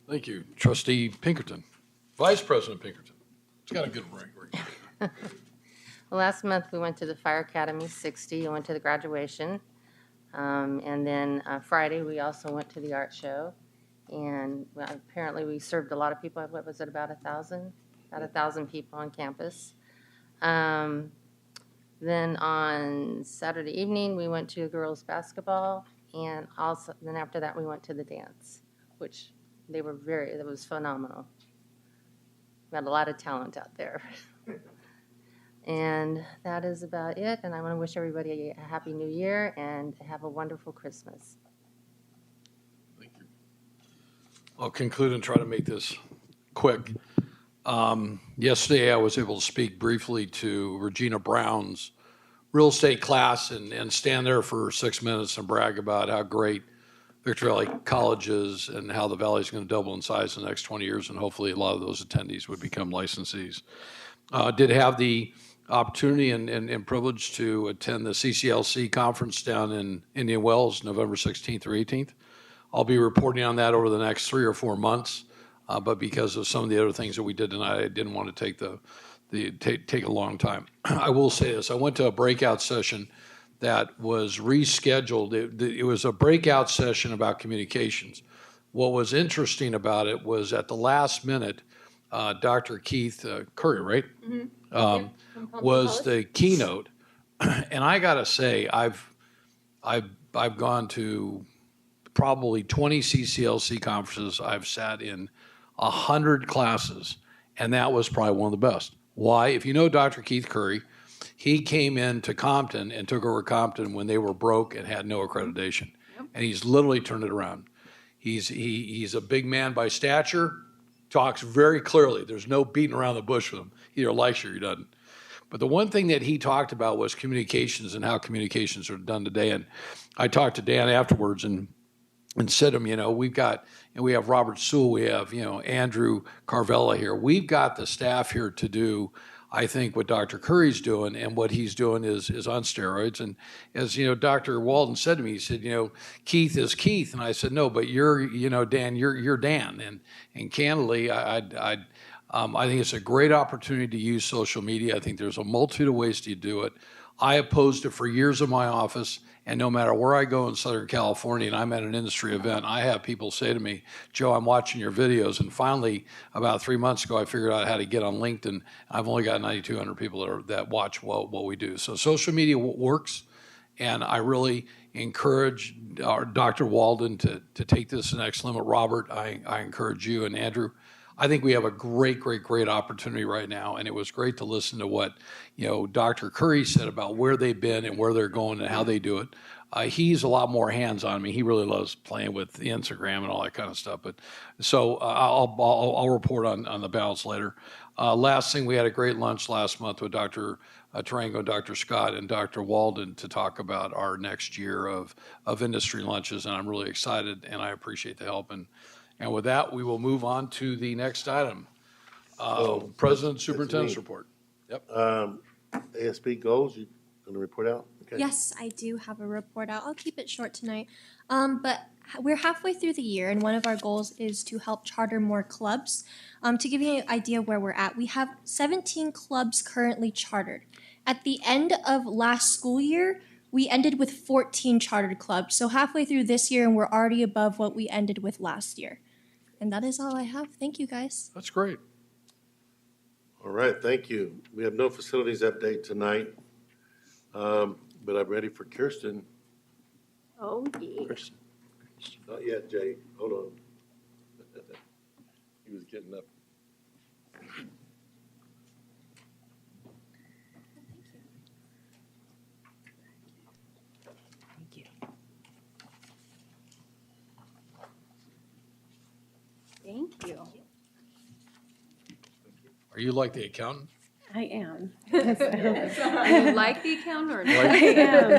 D: Thank you. Trustee Pinkerton. Vice President Pinkerton. It's got a good rank.
J: Well, last month we went to the Fire Academy 60 and went to the graduation. And then Friday we also went to the art show. And apparently we served a lot of people. What was it, about 1,000? About 1,000 people on campus. Then on Saturday evening, we went to girls' basketball, and also then after that, we went to the dance, which it was phenomenal. We had a lot of talent out there. And that is about it, and I want to wish everybody a happy new year and have a wonderful Christmas.
D: Thank you. I'll conclude and try to make this quick. Yesterday, I was able to speak briefly to Regina Brown's real estate class and stand there for 6 minutes and brag about how great Victor Valley College is and how the Valley is going to double in size in the next 20 years, and hopefully a lot of those attendees would become licensees. Did have the opportunity and privilege to attend the CCLC conference down in Indian Wells, November 16th or 18th. I'll be reporting on that over the next 3 or 4 months. But because of some of the other things that we did tonight, I didn't want to take a long time. I will say this: I went to a breakout session that was rescheduled. It was a breakout session about communications. What was interesting about it was at the last minute, Dr. Keith Curry, right, was the keynote, and I got to say, I've gone to probably 20 CCLC conferences. I've sat in 100 classes, and that was probably one of the best. Why? If you know Dr. Keith Curry, he came into Compton and took over Compton when they were broke and had no accreditation. Yep. And he's literally turned it around. He's a big man by stature, talks very clearly. There's no beating around the bush with him. He either likes you or he doesn't. But the one thing that he talked about was communications and how communications are done today. And I talked to Dan afterwards and said to him, you know, we have Robert Sewell, we have, you know, Andrew Carvella here. We've got the staff here to do, I think, what Dr. Curry's doing, and what he's doing is on steroids. And as, you know, Dr. Walden said to me, he said, you know, Keith is Keith. And I said, no, but you're, you know, Dan, you're Dan. And candidly, I think it's a great opportunity to use social media. I think there's a multitude of ways to do it. I opposed it for years in my office, and no matter where I go in Southern California and I'm at an industry event, I have people say to me, Joe, I'm watching your videos. And finally, about 3 months ago, I figured out how to get on LinkedIn. I've only got 9,200 people that watch what we do. So social media works, and I really encourage Dr. Walden to take this to the next limit. Robert, I encourage you, and Andrew. I think we have a great opportunity right now, and it was great to listen to what, you know, Dr. Curry said about where they've been and where they're going and how they do it. He's a lot more hands-on. I mean, he really loves playing with the Instagram and all that kind of stuff. But so I'll report on the balance later. Last thing, we had a great lunch last month with Dr. Tarango, Dr. Scott, and Dr. Walden to talk about our next year of industry lunches, and I'm really excited, and I appreciate the help. And with that, we will move on to the next item. President Superintendent's report. Yep.
G: ASB goals, you going to report out? Okay.
L: Yes, I do have a report out. I'll keep it short tonight. But we're halfway through the year, and one of our goals is to help charter more clubs. To give you an idea of where we're at, we have 17 clubs currently chartered. At the end of last school year, we ended with 14 chartered clubs. So halfway through this year, and we're already above what we ended with last year. And that is all I have. Thank you, guys.
D: That's great.
G: All right, thank you. We have no facilities update tonight, but I'm ready for Kirsten.
M: Oh, yeah.
G: Kirsten. Not yet, Jay. Hold on. He was getting up.
O: Thank you.
D: Are you like the accountant?
O: I am.
A: Are you like the accountant or not?
O: I am.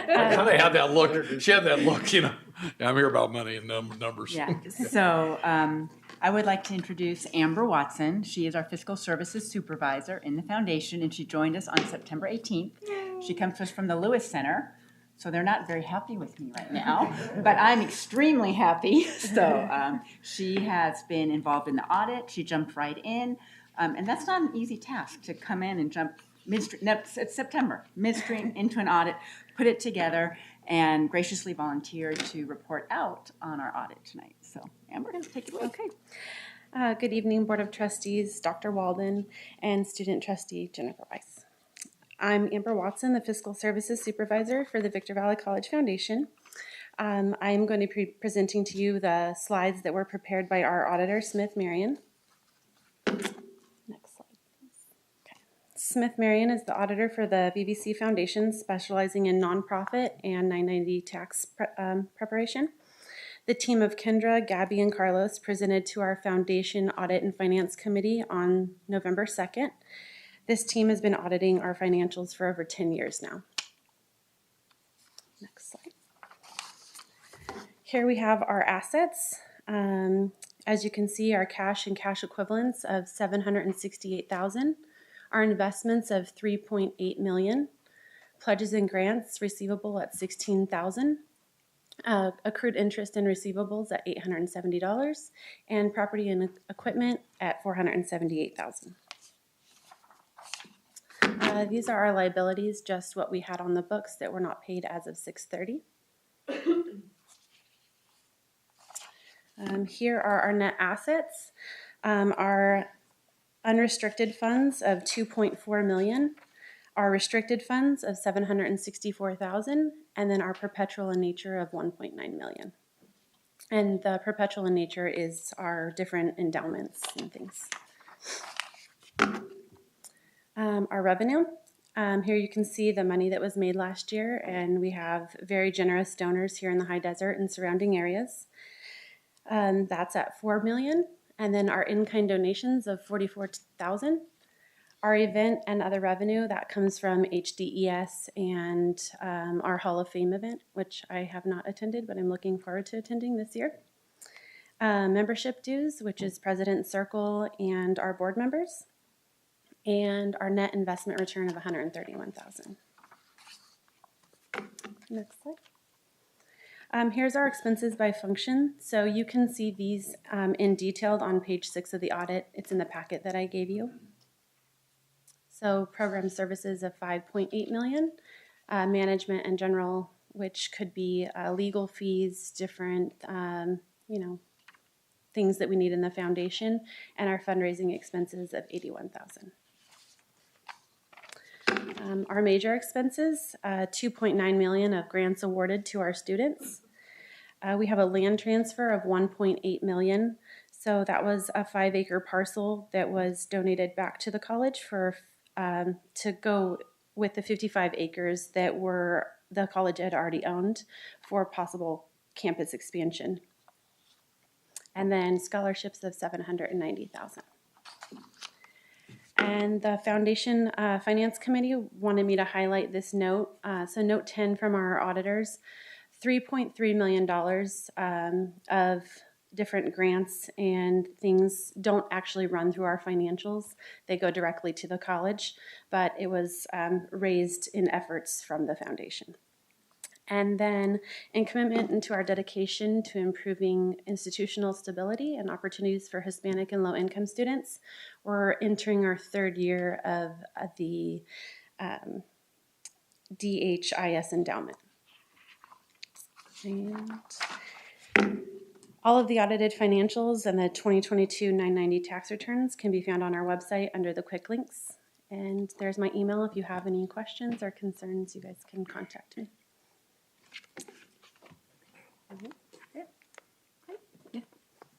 D: I kind of had that look. She had that look, you know. Yeah, I'm here about money and numbers.
P: Yeah. So I would like to introduce Amber Watson. She is our fiscal services supervisor in the foundation, and she joined us on September 18th. Yay. She comes to us from the Lewis Center. So they're not very happy with me right now, but I'm extremely happy. So she has been involved in the audit. She jumped right in. And that's not an easy task to come in and jump midstream. No, it's September, midstream into an audit, put it together, and graciously volunteered to report out on our audit tonight. So Amber, take it away.
O: Okay. Good evening, Board of Trustees, Dr. Walden, and Student Trustee Jennifer Weiss. I'm Amber Watson, the Fiscal Services Supervisor for the Victor Valley College Foundation. I'm going to be presenting to you the slides that were prepared by our auditor, Smith Marion. Next slide, please. Okay. Smith Marion is the auditor for the VVC Foundation, specializing in nonprofit and 990 tax preparation. The team of Kendra, Gabby, and Carlos presented to our Foundation Audit and Finance Committee on November 2nd. This team has been auditing our financials for over 10 years now. Next slide. Here we have our assets. As you can see, our cash and cash equivalents of $768,000, our investments of $3.8 million, pledges and grants receivable at $16,000, accrued interest and receivables at $870, and property and equipment at $478,000. These are our liabilities, just what we had on the books that were not paid as of 6/30. Here are our net assets. Our unrestricted funds of $2.4 million, our restricted funds of $764,000, and then our perpetual in nature of $1.9 million. And the perpetual in nature is our different endowments and things. Our revenue. Here you can see the money that was made last year, and we have very generous donors here in the high desert and surrounding areas. That's at $4 million, and then our in-kind donations of $44,000. Our event and other revenue that comes from HDES and our Hall of Fame event, which I have not attended, but I'm looking forward to attending this year. Membership dues, which is President's Circle and our board members, and our net investment return of $131,000. Next slide. Here's our expenses by function. So you can see these in detailed on page 6 of the audit. It's in the packet that I gave you. So program services of $5.8 million, management and general, which could be legal fees, different, things that we need in the foundation, and our fundraising expenses of $81,000. Our major expenses, $2.9 million of grants awarded to our students. We have a land transfer of $1.8 million. So that was a 5-acre parcel that was donated back to the college for to go with the 55 acres that the college had already owned for possible campus expansion. And then scholarships of $790,000. And the Foundation Finance Committee wanted me to highlight this note. So note 10 from our auditors, $3.3 million of different grants and things don't actually run through our financials. They go directly to the college, but it was raised in efforts from the foundation. And then in commitment into our dedication to improving institutional stability and opportunities for Hispanic and low-income students, we're entering our 3rd year of the DHIS endowment. And all of the audited financials and the 2022 990 tax returns can be found on our website under the quick links. And there's my email. If you have any questions or concerns, you guys can contact me.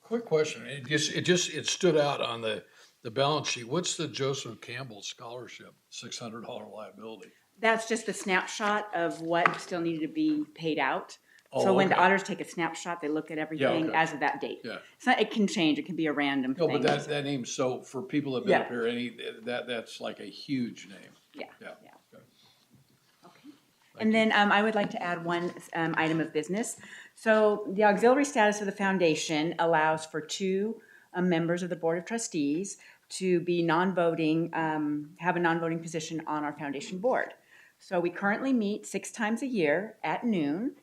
D: Quick question. It stood out on the balance sheet. What's the Joseph Campbell Scholarship, $600 liability?
P: That's just the snapshot of what still needed to be paid out.
D: Oh,
P: so when
D: okay.
P: the auditors take a snapshot, they look at everything
D: okay.
P: as of that date.
D: Yeah.
P: It's not, it can change. It can be a random
D: No,
P: thing.
D: but that name, so for people that have been up here, that's like a huge name.
P: Yeah.
D: Yeah.
P: Okay. And then I would like to add one item of business. So the auxiliary status of the foundation allows for 2 members of the Board of Trustees to be non-voting, have a non-voting position on our foundation board. So we currently meet 6 times a year at noon.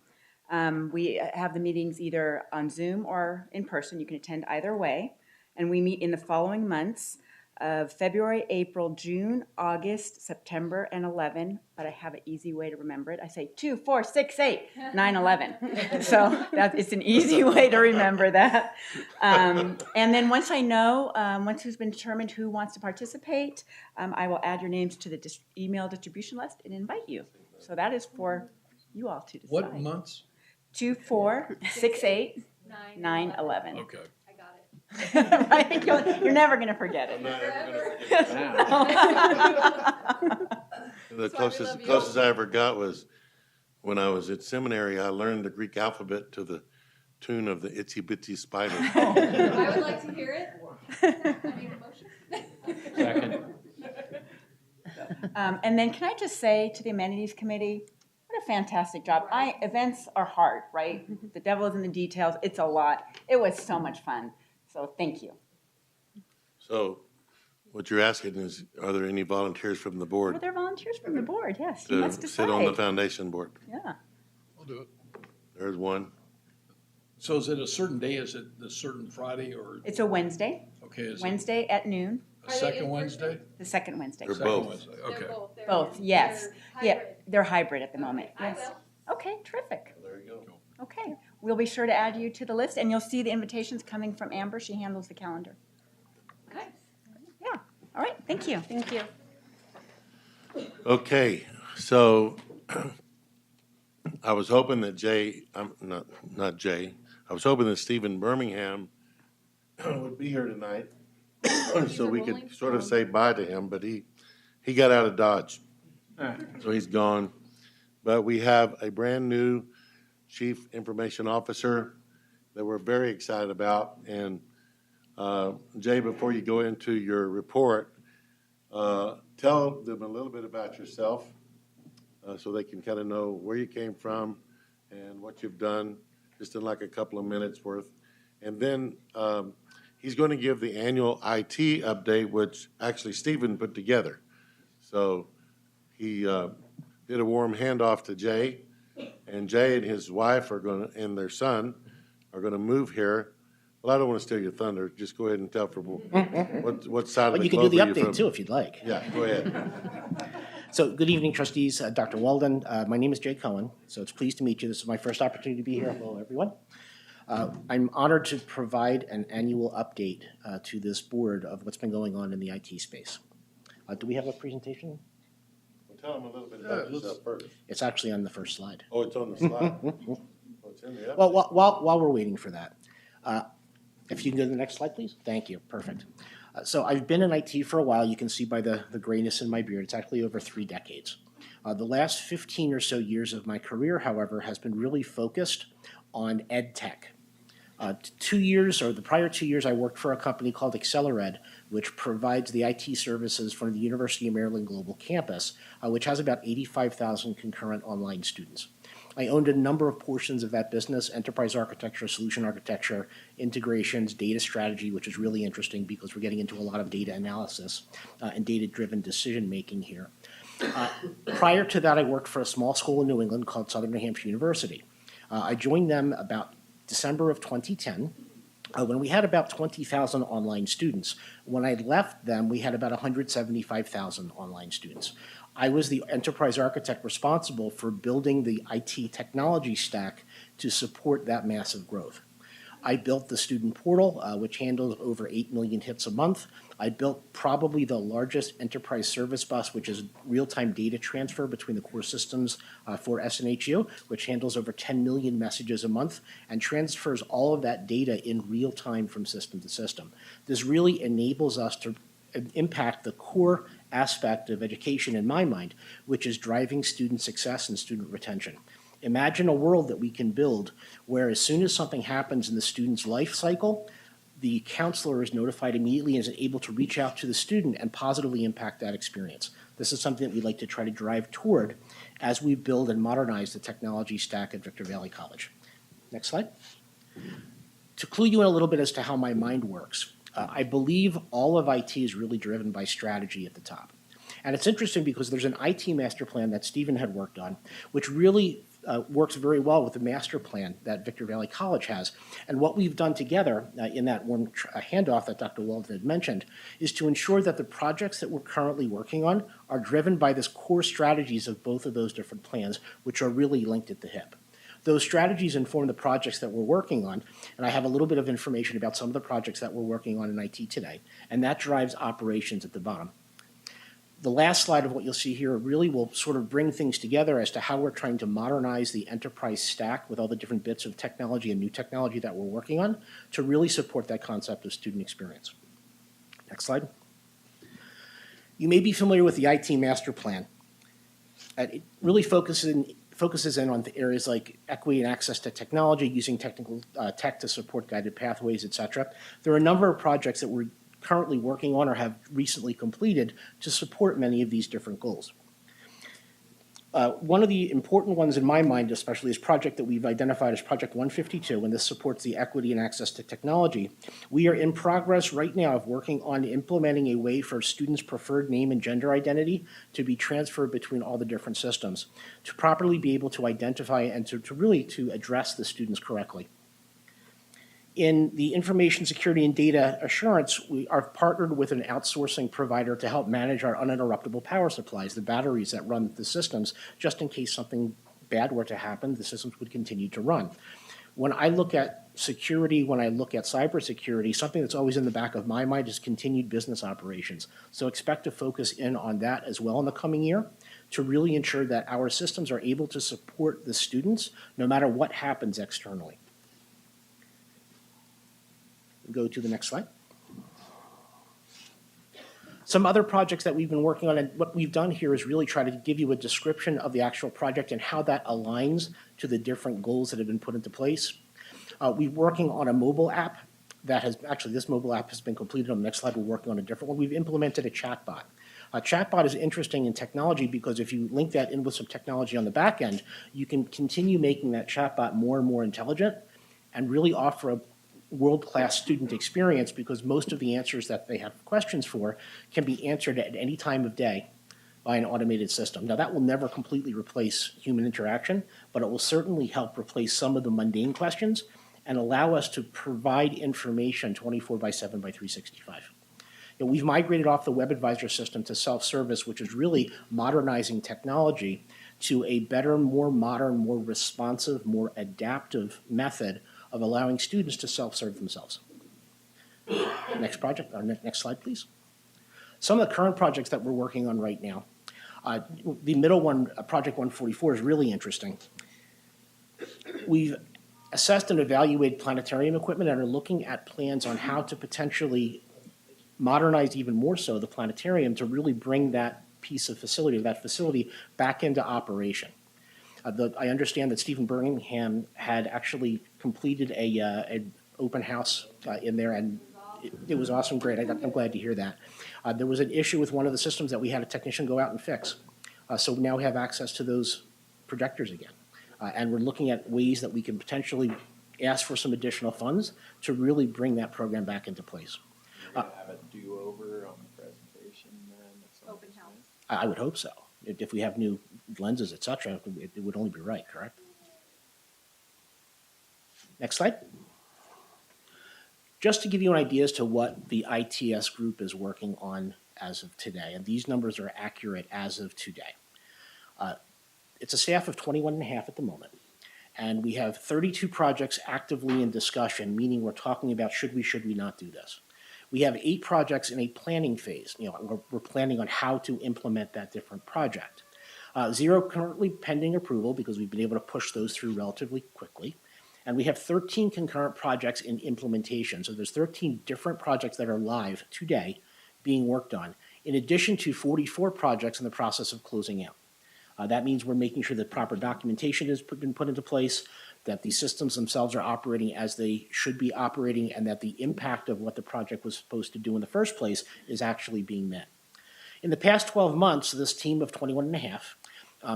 P: We have the meetings either on Zoom or in person. You can attend either way. And we meet in the following months of February, April, June, August, September, and 11. But I have an easy way to remember it. I say 2, 4, 6, 8, 9, 11. So it's an easy way to remember that. And then once I know, once it's been determined who wants to participate, I will add your names to the email distribution list and invite you. So that is for you all to decide.
D: What months?
P: 2, 4, 6, 8, 9, 11.
D: Okay.
P: Right? You're never going to forget it.
G: The closest I ever got was when I was at seminary. I learned the Greek alphabet to the tune of the Itsy Bitsy Spider.
A: I would like to hear it. I need a motion.
I: Second.
P: And then can I just say to the amenities committee, what a fantastic job. Events are hard, right? The devil is in the details. It's a lot. It was so much fun. So thank you.
G: So what you're asking is, are there any volunteers from the board
P: Are there volunteers from the board? Yes, you must
G: to
P: decide.
G: sit on the foundation board?
P: Yeah.
D: I'll do it.
G: There's one.
D: So is it a certain day? Is it the certain Friday or?
P: It's a Wednesday.
D: Okay. Is
P: Wednesday at noon.
D: it a second Wednesday?
P: The second Wednesday.
G: They're
D: Second
G: both.
D: Wednesday, okay.
P: Both, yes.
A: They're
P: Yeah, they're hybrid at the moment. Yes. Okay, terrific.
G: There you go.
P: Okay, we'll be sure to add you to the list, and you'll see the invitations coming from Amber. She handles the calendar.
A: Nice.
P: Yeah, all right, thank you.
O: Thank you.
G: Okay, so I was hoping that Jay, not Jay, I I was hoping that Stephen Birmingham would be here tonight so we could sort of say bye to him, but he got out of Dodge. So he's gone. But we have a brand-new Chief Information Officer that we're very excited about. And Jay, before you go into your report, tell them a little bit about yourself so they can kind of know where you came from and what you've done, just in like a couple of minutes worth. And then he's going to give the annual IT update, which actually Stephen put together. So he did a warm handoff to Jay, and Jay and his wife are going to, and their son are going to move here. Well, I don't want to steal your thunder. Just go ahead and tell for what side of the
Q: You can
G: globe
Q: do the
G: are you
Q: update
G: from?
Q: too if you'd like.
G: Yeah, go ahead.
Q: So good evening, trustees, Dr. Walden. My name is Jay Cohen, so it's pleased to meet you. This is my first opportunity to be here. Hello, everyone. I'm honored to provide an annual update to this board of what's been going on in the IT space. Do we have a presentation?
G: Well, tell them a little bit about yourself first.
Q: It's actually on the first slide.
G: Oh, it's on the slide. Oh, it's in the update.
Q: Well, while we're waiting for that, if you can go to the next slide, please. Thank you. Perfect. So I've been in IT for a while. You can see by the grayness in my beard. It's actually over 3 decades. The last 15 or so years of my career, however, has been really focused on ed tech. 2 years, or the prior 2 years, I worked for a company called Accelered, which provides the IT services for the University of Maryland Global Campus, which has about 85,000 concurrent online students. I owned a number of portions of that business: enterprise architecture, solution architecture, integrations, data strategy, which is really interesting because we're getting into a lot of data analysis and data-driven decision-making here. Prior to that, I worked for a small school in New England called Southern New Hampshire University. I joined them about December of 2010, when we had about 20,000 online students. When I left them, we had about 175,000 online students. I was the enterprise architect responsible for building the IT technology stack to support that massive growth. I built the student portal, which handles over 8 million hits a month. I built probably the largest enterprise service bus, which is real-time data transfer between the core systems for SNHU, which handles over 10 million messages a month and transfers all of that data in real time from system to system. This really enables us to impact the core aspect of education in my mind, which is driving student success and student retention. Imagine a world that we can build where as soon as something happens in the student's life cycle, the counselor is notified immediately and is able to reach out to the student and positively impact that experience. This is something that we'd like to try to drive toward as we build and modernize the technology stack at Victor Valley College. Next slide. To clue you in a little bit as to how my mind works, I believe all of IT is really driven by strategy at the top. And it's interesting because there's an IT master plan that Stephen had worked on, which really works very well with the master plan that Victor Valley College has. And what we've done together in that one handoff that Dr. Walden had mentioned is to ensure that the projects that we're currently working on are driven by this core strategies of both of those different plans, which are really linked at the hip. Those strategies inform the projects that we're working on, and I have a little bit of information about some of the projects that we're working on in IT today, and that drives operations at the bottom. The last slide of what you'll see here really will sort of bring things together as to how we're trying to modernize the enterprise stack with all the different bits of technology and new technology that we're working on to really support that concept of student experience. Next slide. You may be familiar with the IT master plan. It really focuses in on the areas like equity and access to technology, using technical tech to support guided pathways, et cetera. There are a number of projects that we're currently working on or have recently completed to support many of these different goals. One of the important ones in my mind especially is a project that we've identified as Project 152, and this supports the equity and access to technology. We are in progress right now of working on implementing a way for students' preferred name and gender identity to be transferred between all the different systems, to properly be able to identify and to really address the students correctly. In the information security and data assurance, we are partnered with an outsourcing provider to help manage our uninterruptible power supplies, the batteries that run the systems, just in case something bad were to happen, the systems would continue to run. When I look at security, when I look at cybersecurity, something that's always in the back of my mind is continued business operations. So expect to focus in on that as well in the coming year to really ensure that our systems are able to support the students no matter what happens externally. Go to the next slide. Some other projects that we've been working on, and what we've done here is really try to give you a description of the actual project and how that aligns to the different goals that have been put into place. We're working on a mobile app that has, actually this mobile app has been completed. On the next slide, we're working on a different one. We've implemented a chatbot. A chatbot is interesting in technology because if you link that in with some technology on the back end, you can continue making that chatbot more and more intelligent and really offer a world-class student experience because most of the answers that they have questions for can be answered at any time of day by an automated system. Now, that will never completely replace human interaction, but it will certainly help replace some of the mundane questions and allow us to provide information 24/7 by 365. You know, we've migrated off the web advisor system to self-service, which is really modernizing technology to a better, more modern, more responsive, more adaptive method of allowing students to self-serve themselves. Next project, or next slide, please. Some of the current projects that we're working on right now. The middle one, Project 144, is really interesting. We've assessed and evaluated planetarium equipment and are looking at plans on how to potentially modernize even more so the planetarium to really bring that piece of facility, that facility, back into operation. I understand that Stephen Birmingham had actually completed an open house in there, and it was awesome, great. I'm glad to hear that. There was an issue with one of the systems that we had a technician go out and fix. So now we have access to those projectors again. And we're looking at ways that we can potentially ask for some additional funds to really bring that program back into place.
I: Have a do-over on the presentation then?
M: Open house.
Q: I would hope so. If we have new lenses, et cetera, it would only be right, correct? Next slide. Just to give you an idea as to what the ITS group is working on as of today, and these numbers are accurate as of today. It's a staff of 21 and a half at the moment, and we have 32 projects actively in discussion, meaning we're talking about should we not do this. We have 8 projects in a planning phase. You know, we're planning on how to implement that different project. 0 currently pending approval because we've been able to push those through relatively quickly. And we have 13 concurrent projects in implementation. So there's 13 different projects that are live today being worked on, in addition to 44 projects in the process of closing out. That means we're making sure that proper documentation has been put into place, that the systems themselves are operating as they should be operating, and that the impact of what the project was supposed to do in the first place is actually being met. In the past 12 months, this team of 21 and a half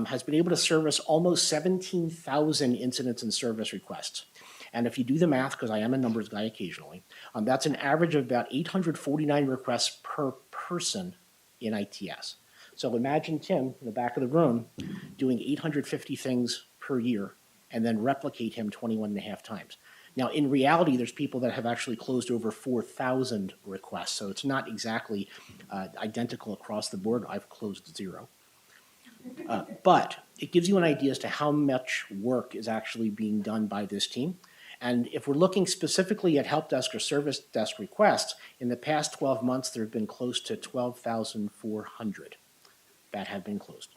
Q: has been able to service almost 17,000 incidents and service requests. And if you do the math, because I am a numbers guy occasionally, that's an average of about 849 requests per person in ITS. So imagine Tim in the back of the room doing 850 things per year and then replicate him 21 and a half times. Now, in reality, there's people that have actually closed over 4,000 requests, so it's not exactly identical across the board. I've closed 0. But it gives you an idea as to how much work is actually being done by this team. And if we're looking specifically at help desk or service desk requests, in the past 12 months, there have been close to 12,400 that have been closed.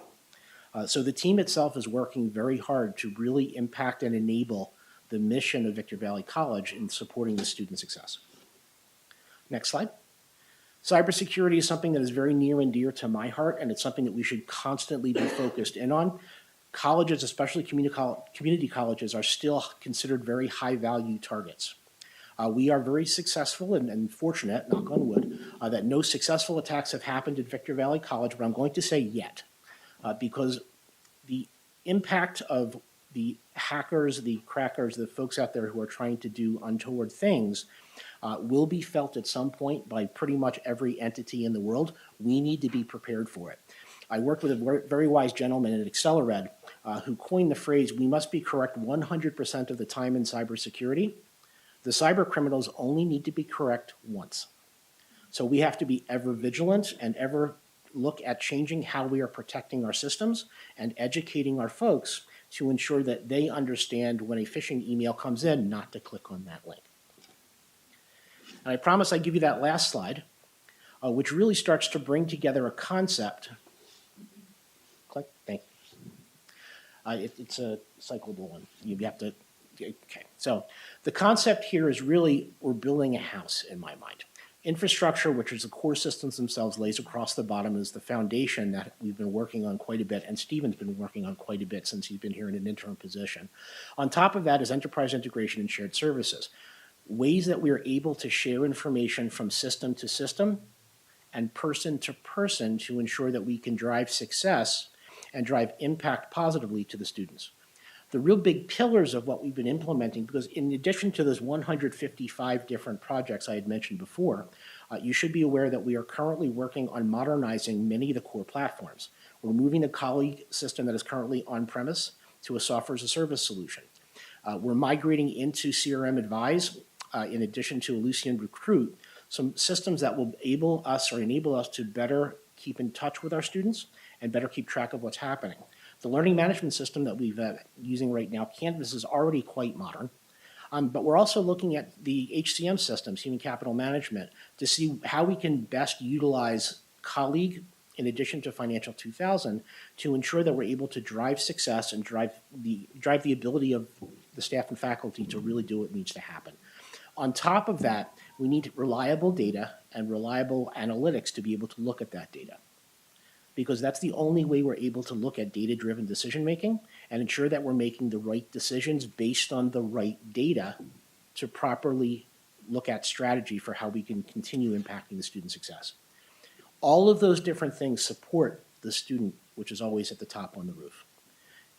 Q: So the team itself is working very hard to really impact and enable the mission of Victor Valley College in supporting the student success. Next slide. Cybersecurity is something that is very near and dear to my heart, and it's something that we should constantly be focused in on. Colleges, especially community colleges, are still considered very high-value targets. We are very successful and fortunate, knock on wood, that no successful attacks have happened at Victor Valley College, but I'm going to say yet, because the impact of the hackers, the crackers, the folks out there who are trying to do untoward things will be felt at some point by pretty much every entity in the world. We need to be prepared for it. I worked with a very wise gentleman at Accelerad who coined the phrase, we must be correct 100% of the time in cybersecurity. The cyber criminals only need to be correct once. So we have to be ever vigilant and ever look at changing how we are protecting our systems and educating our folks to ensure that they understand when a phishing email comes in not to click on that link. And I promise I give you that last slide, which really starts to bring together a concept. Click, thank you. It's a cyclable one. You have to Okay, so the concept here is really we're building a house in my mind. Infrastructure, which is the core systems themselves, lays across the bottom, is the foundation that we've been working on quite a bit, and Stephen's been working on quite a bit since he's been here in an interim position. On top of that is enterprise integration and shared services, ways that we are able to share information from system to system and person to person to ensure that we can drive success and drive impact positively to the students. The real big pillars of what we've been implementing, because in addition to those 155 different projects I had mentioned before, you should be aware that we are currently working on modernizing many of the core platforms. We're moving the colleague system that is currently on-premise to a software as a service solution. We're migrating into CRM Advise, in addition to Ellucian Recruit, some systems that will enable us to better keep in touch with our students and better keep track of what's happening. The learning management system that we're using right now, Canvas, is already quite modern. But we're also looking at the HCM systems, human capital management, to see how we can best utilize colleague in addition to Financial 2000 to ensure that we're able to drive success and drive the ability of the staff and faculty to really do what needs to happen. On top of that, we need reliable data and reliable analytics to be able to look at that data, because that's the only way we're able to look at data-driven decision-making and ensure that we're making the right decisions based on the right data to properly look at strategy for how we can continue impacting the student success. All of those different things support the student, which is always at the top on the roof.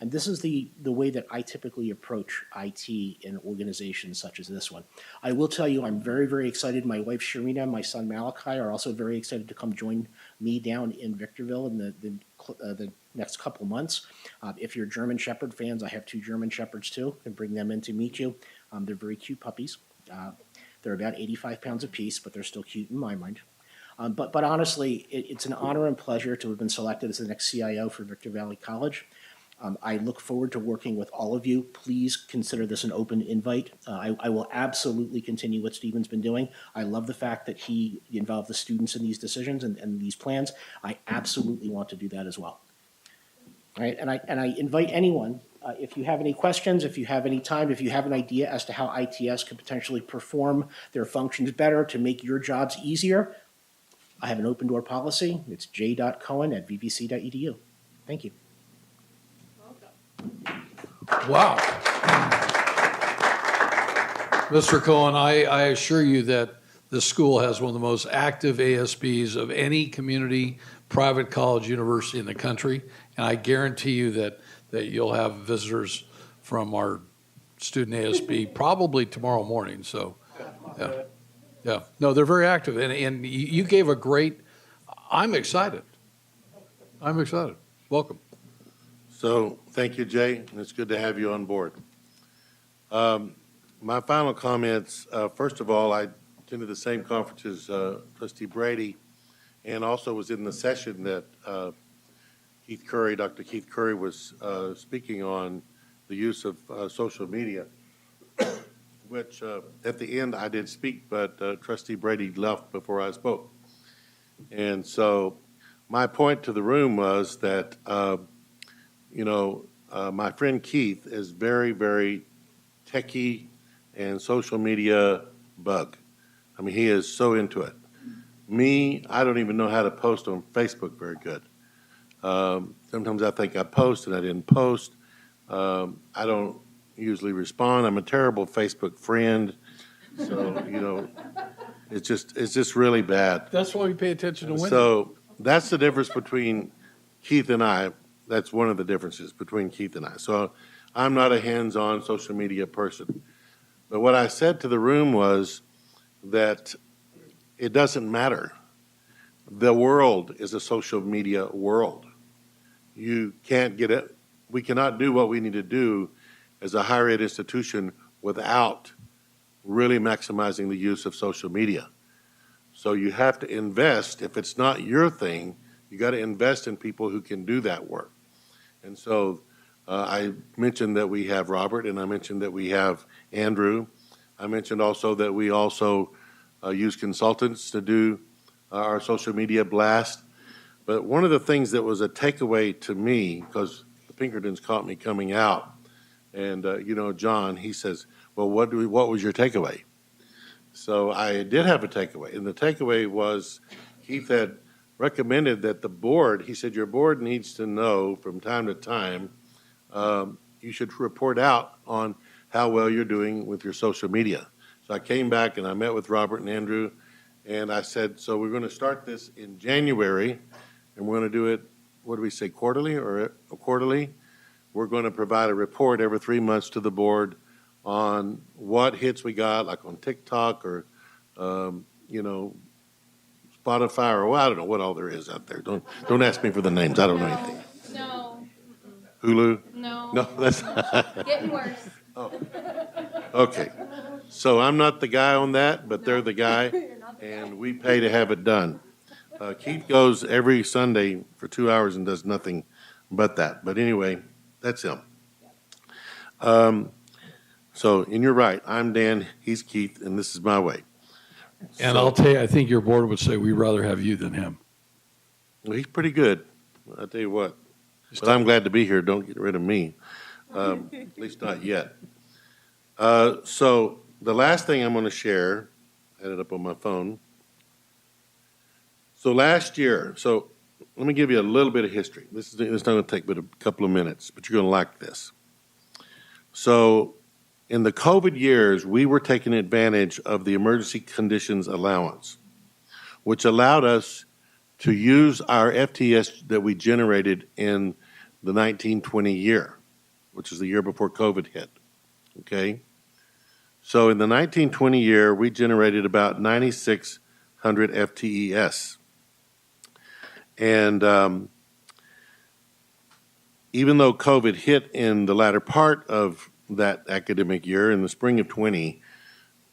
Q: And this is the way that I typically approach IT in organizations such as this one. I will tell you, I'm very, very excited. My wife, Sharina, and my son, Malachi, are also very excited to come join me down in Victorville in the next couple months. If you're German Shepherd fans, I have 2 German Shepherds too, and bring them in to meet you. They're very cute puppies. They're about 85 pounds apiece, but they're still cute in my mind. But honestly, it's an honor and pleasure to have been selected as the next CIO for Victor Valley College. I look forward to working with all of you. Please consider this an open invite. I will absolutely continue what Stephen's been doing. I love the fact that he involved the students in these decisions and these plans. I absolutely want to do that as well. All right, and I invite anyone, if you have any questions, if you have any time, if you have an idea as to how ITS could potentially perform their functions better to make your jobs easier, I have an open door policy. It's j.cohen@vvc.edu. Thank you.
D: Wow. Mr. Cohen, I assure you that this school has one of the most active ASBs of any community private college university in the country, and I guarantee you that you'll have visitors from our student ASB probably tomorrow morning. So, yeah. No, they're very active, and you gave a great. I'm excited. Welcome.
G: So thank you, Jay, and it's good to have you on board. My final comments, first of all, I attended the same conference as Trustee Brady, and also was in the session that Dr. Keith Curry was speaking on the use of social media, which at the end I did speak, but Trustee Brady left before I spoke. And so my point to the room was that my friend Keith is very, very techie and social media bug. I mean, he is so into it. Me, I don't even know how to post on Facebook very good. Sometimes I think I post and I didn't post. I don't usually respond. I'm a terrible Facebook friend. So, it's just really bad.
D: That's why we pay attention to women.
G: So that's the difference between Keith and I. That's one of the differences between Keith and I. So I'm not a hands-on social media person. But what I said to the room was that it doesn't matter. The world is a social media world. You can't get it. We cannot do what we need to do as a higher ed institution without really maximizing the use of social media. So you have to invest. If it's not your thing, you got to invest in people who can do that work. And so I mentioned that we have Robert, and I mentioned that we have Andrew. I mentioned also that we also use consultants to do our social media blast. But one of the things that was a takeaway to me, because the Pinkertons caught me coming out, And, John, he says, well, what was your takeaway? So I did have a takeaway, and the takeaway was Keith had recommended that the board, he said, your board needs to know from time to time, you should report out on how well you're doing with your social media. So I came back and I met with Robert and Andrew, and I said, so we're going to start this in January, and we're going to do it, what do we say, quarterly or quarterly? We're going to provide a report every 3 months to the board on what hits we got, like on TikTok or, Spotify or, well, I don't know what all there is out there. Don't ask me for the names. I don't know anything.
A: No.
G: Hulu?
A: No.
G: No, that's
A: Getting worse.
G: Oh. Okay. So I'm not the guy on that, but they're the guy, and we pay to have it done. Keith goes every Sunday for 2 hours and does nothing but that. But anyway, that's him. And you're right. I'm Dan, he's Keith, and this is my way.
D: And I'll tell you, I think your board would say we'd rather have you than him.
G: Well, he's pretty good. I'll tell you what. But I'm glad to be here. Don't get rid of me. At least not yet. So the last thing I'm going to share, I had it up on my phone. So last year, let me give you a little bit of history. It's not going to take but a couple of minutes, but you're going to like this. So in the COVID years, we were taking advantage of the emergency conditions allowance, which allowed us to use our FTS that we generated in the 1920 year, which is the year before COVID hit. Okay? So in the 1920 year, we generated about 9,600 FTES. And even though COVID hit in the latter part of that academic year, in the spring of 20,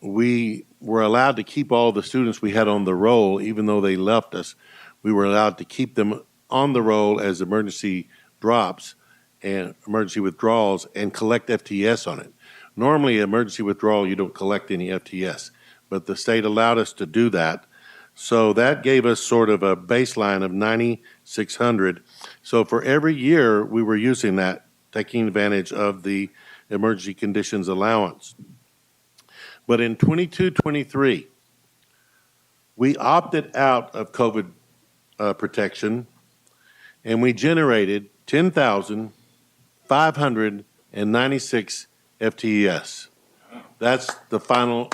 G: we were allowed to keep all the students we had on the roll, even though they left us. We were allowed to keep them on the roll as emergency drops and emergency withdrawals and collect FTS on it. Normally, emergency withdrawal, you don't collect any FTS, but the state allowed us to do that. So that gave us sort of a baseline of 9,600. So for every year, we were using that, taking advantage of the emergency conditions allowance. But in 22-23, we opted out of COVID protection, and we generated 10,596 FTES. That's the final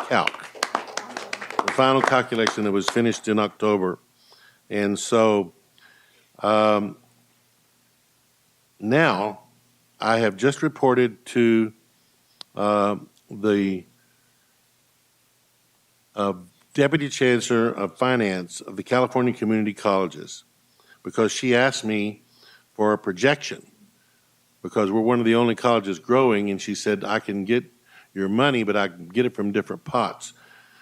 G: calc, the final calculation that was finished in October. And so now I have just reported to the Deputy Chancellor of Finance of the California Community Colleges, because she asked me for a projection, because we're one of the only colleges growing, and she said, I can get your money, but I can get it from different pots.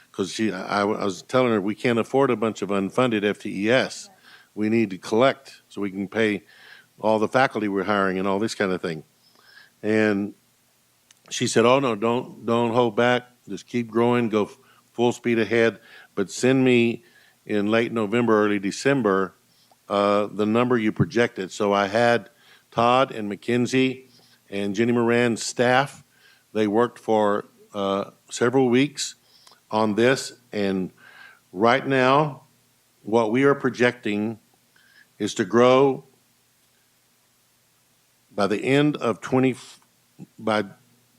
G: Because I was telling her we can't afford a bunch of unfunded FTES. We need to collect so we can pay all the faculty we're hiring and all this kind of thing. And she said, oh no, don't hold back. Just keep growing, go full speed ahead. But send me in late November, early December, the number you projected. So I had Todd and Mackenzie and Jenny Moran's staff. They worked for several weeks on this, and right now, what we are projecting is to grow by the end of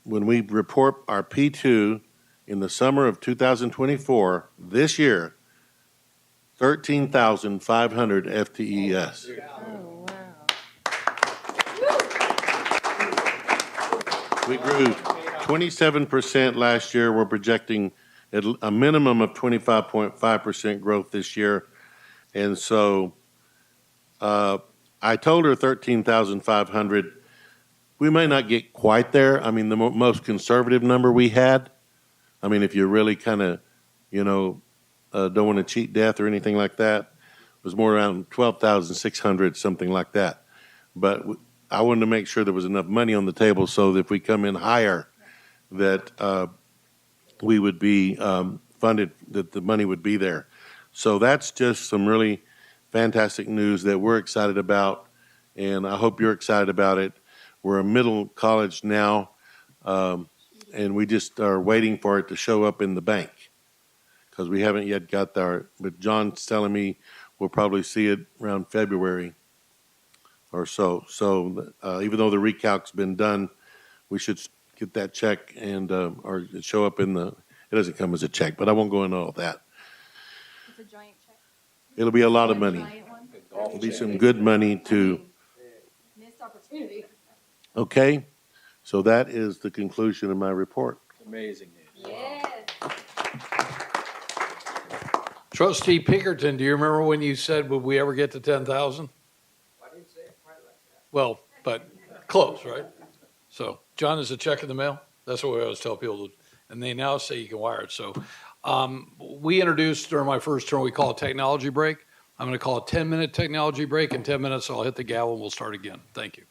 G: when we report our P2 in the summer of 2024, this year, 13,500 FTES.
J: Oh, wow.
G: We grew 27% last year. We're projecting at a minimum of 25.5% growth this year. And so I told her 13,500. We may not get quite there. I mean, the most conservative number we had, I mean, if you really kind of, don't want to cheat death or anything like that, was more around 12,600, something like that. But I wanted to make sure there was enough money on the table so that if we come in higher, that we would be funded, that the money would be there. So that's just some really fantastic news that we're excited about, and I hope you're excited about it. We're a middle college now, and we just are waiting for it to show up in the bank because we haven't yet got there. But John's telling me we'll probably see it around February or so. So even though the recalc's been done, we should get that check and or it show up in the. It doesn't come as a check, but I won't go into all that.
A: It's a giant check.
G: It'll be a lot of money.
A: Giant one.
G: It'll be some good money to.
A: Missed opportunity.
G: Okay, so that is the conclusion of my report.
I: Amazing news.
A: Yes.
D: Trustee Pinkerton, do you remember when you said, would we ever get to 10,000?
H: I didn't say it quite like that.
D: Well, but close, right? So, John, is a check in the mail? That's what we always tell people, and they now say you can wire it. So, we introduced during my first term, we call it technology break. I'm going to call it 10-minute technology break. In 10 minutes, I'll hit the gavel and we'll start again. Thank you.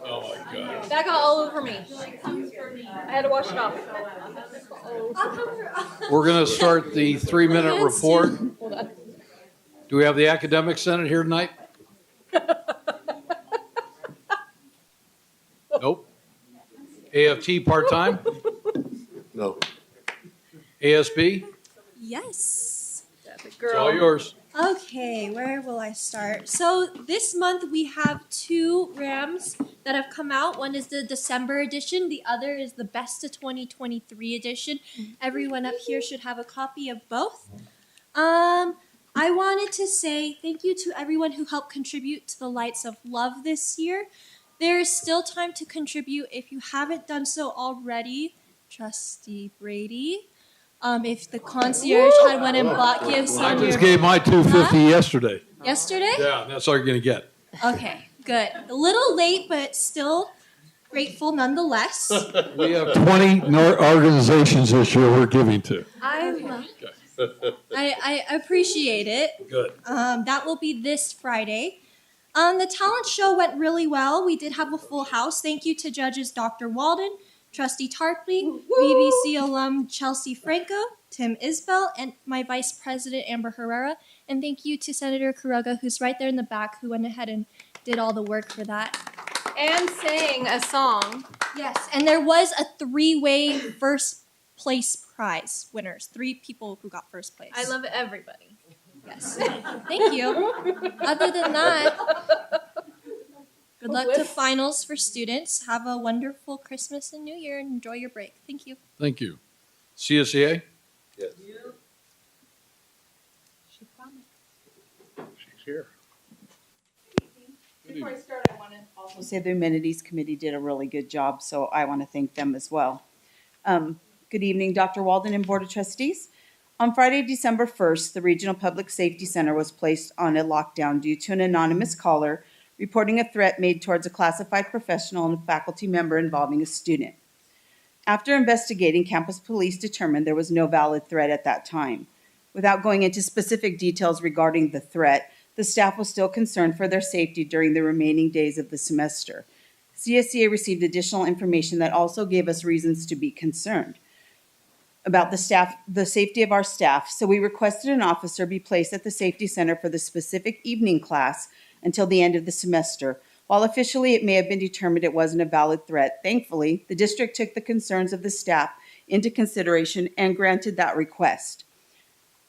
D: Oh, my God.
A: That got all over me. I had to wash it off.
D: We're going to start the 3-minute report.
A: Hold on.
D: Do we have the Academic Senate here tonight? Nope. AFT part-time?
G: No.
D: ASB?
L: Yes.
D: It's all yours.
L: Okay, where will I start? So this month we have 2 RAMs that have come out. One is the December edition. The other is the Best of 2023 edition. Everyone up here should have a copy of both. I wanted to say thank you to everyone who helped contribute to the Lights of Love this year. There is still time to contribute if you haven't done so already. Trustee Brady. If the concierge had went and bought gifts
D: I
L: on
D: just
L: your...
D: gave my $250 yesterday.
L: Yesterday?
D: Yeah, that's all you're going to get.
L: Okay, good. A little late, but still grateful nonetheless.
D: We have 20 organizations this year we're giving to.
L: I appreciate it.
D: Good.
L: That will be this Friday. The talent show went really well. We did have a full house. Thank you to judges Dr. Walden, Trustee Tarpley, VVC alum Chelsea Franco, Tim Isbell, and my Vice President Amber Herrera. And thank you to Senator Karuga, who's right there in the back, who went ahead and did all the work for that.
A: And sang a song.
L: Yes, and there was a 3-way first place prize winners. 3 people who got first place.
A: I love everybody.
L: Yes. Thank you. Other than that, good luck to finals for students. Have a wonderful Christmas and New Year and enjoy your break. Thank you.
D: Thank you. CSEA?
G: Yes.
C: She's here.
R: Before I start, I want to also say the Amenities Committee did a really good job, so I want to thank them as well. Good evening, Dr. Walden and Board of Trustees. On Friday, December 1st, the Regional Public Safety Center was placed on a lockdown due to an anonymous caller reporting a threat made towards a classified professional and a faculty member involving a student. After investigating, campus police determined there was no valid threat at that time. Without going into specific details regarding the threat, the staff was still concerned for their safety during the remaining days of the semester. CSEA received additional information that also gave us reasons to be concerned about the safety of our staff, so we requested an officer be placed at the safety center for the specific evening class until the end of the semester. While officially it may have been determined it wasn't a valid threat, thankfully, the district took the concerns of the staff into consideration and granted that request.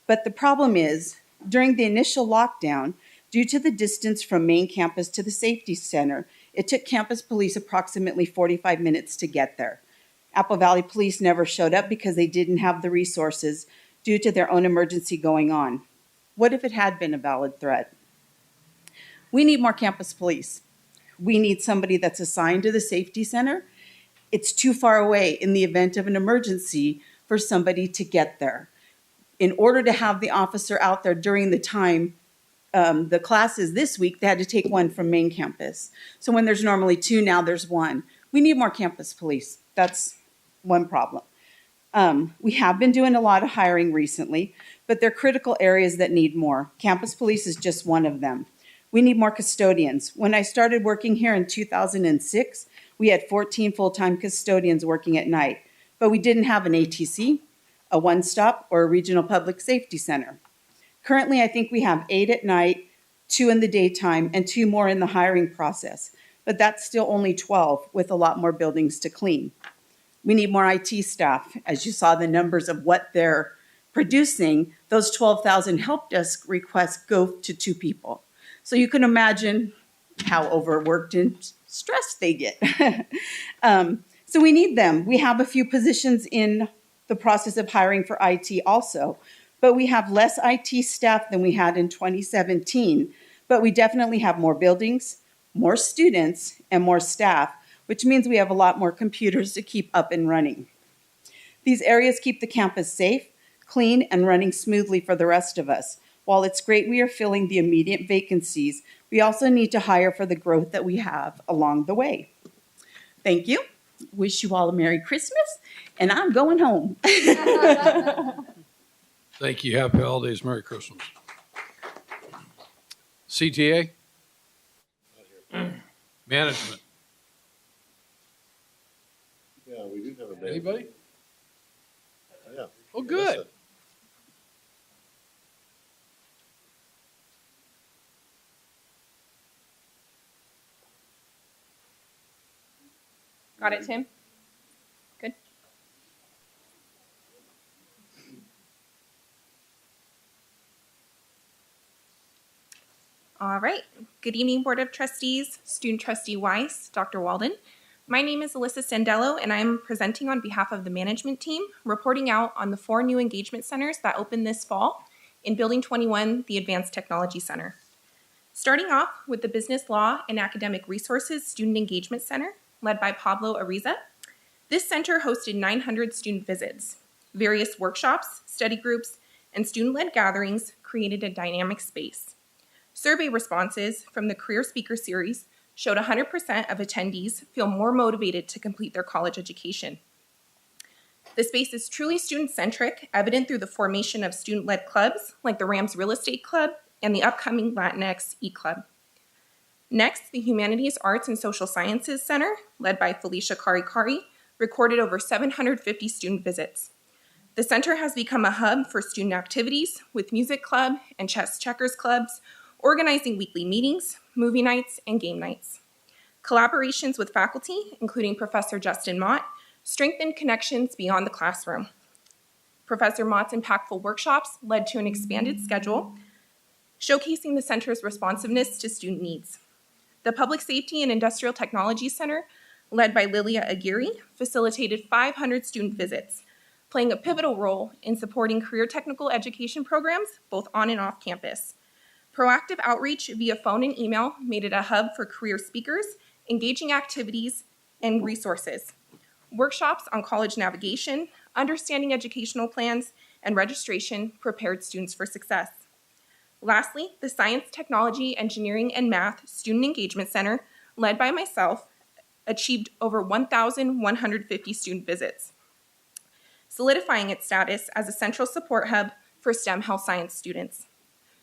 R: But the problem is, during the initial lockdown, due to the distance from main campus to the safety center, it took campus police approximately 45 minutes to get there. Apple Valley Police never showed up because they didn't have the resources due to their own emergency going on. What if it had been a valid threat? We need more campus police. We need somebody that's assigned to the safety center. It's too far away in the event of an emergency for somebody to get there. In order to have the officer out there during the time the classes this week, they had to take one from main campus. So when there's normally 2, now there's 1. We need more campus police. That's one problem. We have been doing a lot of hiring recently, but there are critical areas that need more. Campus police is just one of them. We need more custodians. When I started working here in 2006, we had 14 full-time custodians working at night, but we didn't have an ATC, a one-stop, or a regional public safety center. Currently, I think we have 8 at night, 2 in the daytime, and 2 more in the hiring process, but that's still only 12 with a lot more buildings to clean. We need more IT staff. As you saw the numbers of what they're producing, those 12,000 help desk requests go to 2 people. So you can imagine how overworked and stressed they get. So we need them. We have a few positions in the process of hiring for IT also, but we have less IT staff than we had in 2017. But we definitely have more buildings, more students, and more staff, which means we have a lot more computers to keep up and running. These areas keep the campus safe, clean, and running smoothly for the rest of us. While it's great we are filling the immediate vacancies, we also need to hire for the growth that we have along the way. Thank you. Wish you all a Merry Christmas, and I'm going home.
D: Thank you. Happy holidays. Merry Christmas. CTA? Management.
G: Yeah, we do have a band.
D: Anybody?
G: Yeah.
D: Oh, good.
G: Melissa.
S: Got it, Tim? Good. All right. Good evening, Board of Trustees, Student Trustee Weiss, Dr. Walden. My name is Alyssa Sandello, and I'm presenting on behalf of the management team, reporting out on the 4 new engagement centers that opened this fall in Building 21, the Advanced Technology Center. Starting off with the Business Law and Academic Resources Student Engagement Center, led by Pablo Ariza. This center hosted 900 student visits. Various workshops, study groups, and student-led gatherings created a dynamic space. Survey responses from the Career Speaker Series showed 100% of attendees feel more motivated to complete their college education. The space is truly student-centric, evident through the formation of student-led clubs like the Rams Real Estate Club and the upcoming Latinx E-Club. Next, the Humanities, Arts, and Social Sciences Center, led by Felicia Kari, recorded over 750 student visits. The center has become a hub for student activities with music club and chess checkers clubs, organizing weekly meetings, movie nights, and game nights. Collaborations with faculty, including Professor Justin Mott, strengthened connections beyond the classroom. Professor Mott's impactful workshops led to an expanded schedule, showcasing the center's responsiveness to student needs. The Public Safety and Industrial Technology Center, led by Lilia Aguirre, facilitated 500 student visits, playing a pivotal role in supporting career technical education programs both on and off campus. Proactive outreach via phone and email made it a hub for career speakers, engaging activities, and resources. Workshops on college navigation, understanding educational plans, and registration prepared students for success. Lastly, the Science, Technology, Engineering, and Math Student Engagement Center, led by myself, achieved over 1,150 student visits, solidifying its status as a central support hub for STEM health science students.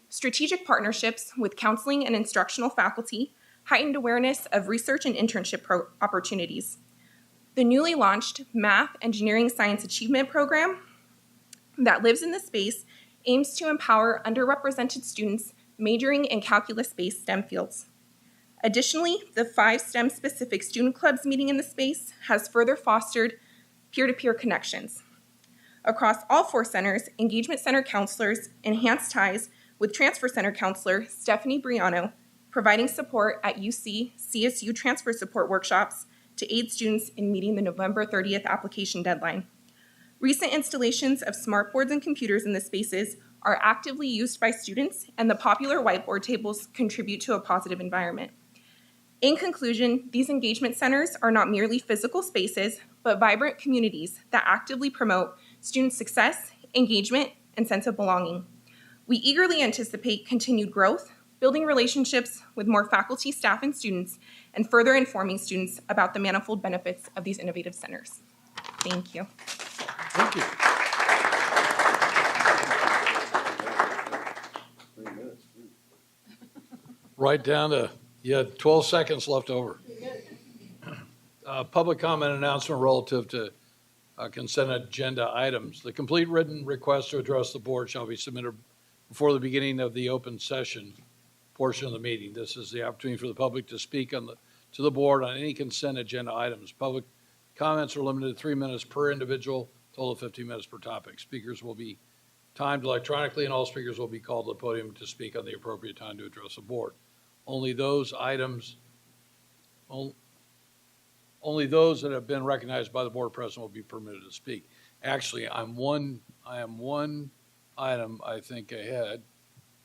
S: Strategic partnerships with counseling and instructional faculty heightened awareness of research and internship opportunities. The newly launched Math Engineering Science Achievement Program that lives in the space aims to empower underrepresented students majoring in calculus-based STEM fields. Additionally, the 5 STEM-specific student clubs meeting in the space has further fostered peer-to-peer connections. Across all 4 centers, Engagement Center counselors enhanced ties with Transfer Center counselor Stephanie Briano, providing support at UC CSU transfer support workshops to aid students in meeting the November 30th application deadline. Recent installations of smartboards and computers in the spaces are actively used by students, and the popular whiteboard tables contribute to a positive environment. In conclusion, these engagement centers are not merely physical spaces, but vibrant communities that actively promote student success, engagement, and sense of belonging. We eagerly anticipate continued growth, building relationships with more faculty, staff, and students, and further informing students about the manifold benefits of these innovative centers. Thank you.
D: Thank you.
G: 3 minutes.
D: Right down to, you had 12 seconds left over. Public comment announcement relative to consent agenda items. The complete written request to address the board shall be submitted before the beginning of the open session portion of the meeting. This is the opportunity for the public to speak to the board on any consent agenda items. Public comments are limited to 3 minutes per individual, total of 15 minutes per topic. Speakers will be timed electronically, and all speakers will be called to the podium to speak on the appropriate time to address the board. Only those items, only those that have been recognized by the board president will be permitted to speak. Actually, I am one item, I think, ahead,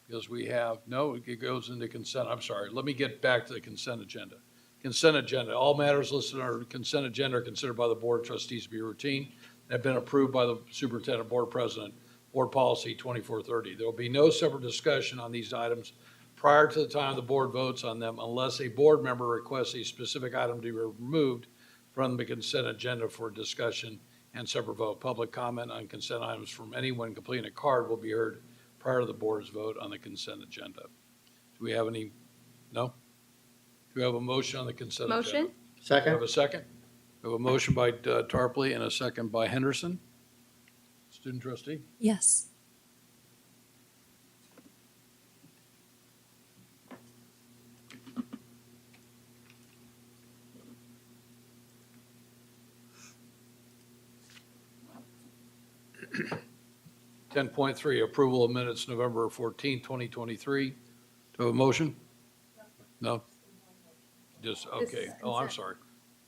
D: because we have, no, it goes into consent. I'm sorry. Let me get back to the consent agenda. Consent agenda. All matters listed on our consent agenda are considered by the board of trustees to be routine and have been approved by the superintendent, board president, board policy 2430. There will be no separate discussion on these items prior to the time the board votes on them unless a board member requests a specific item to be removed from the consent agenda for discussion and separate vote. Public comment on consent items from anyone completing a card will be heard prior to the board's vote on the consent agenda. Do we have any? No? Do we have a motion on the consent agenda?
A: Motion?
D: Do we
C: Second?
D: have a second? We have a motion by Tarpley and a second by Henderson. Student trustee?
L: Yes.
D: Ten point three, approval of minutes November 14, 2023. Do we have a motion? No? Just,
A: This
D: okay.
A: is
D: Oh, I'm
A: consent.
D: sorry.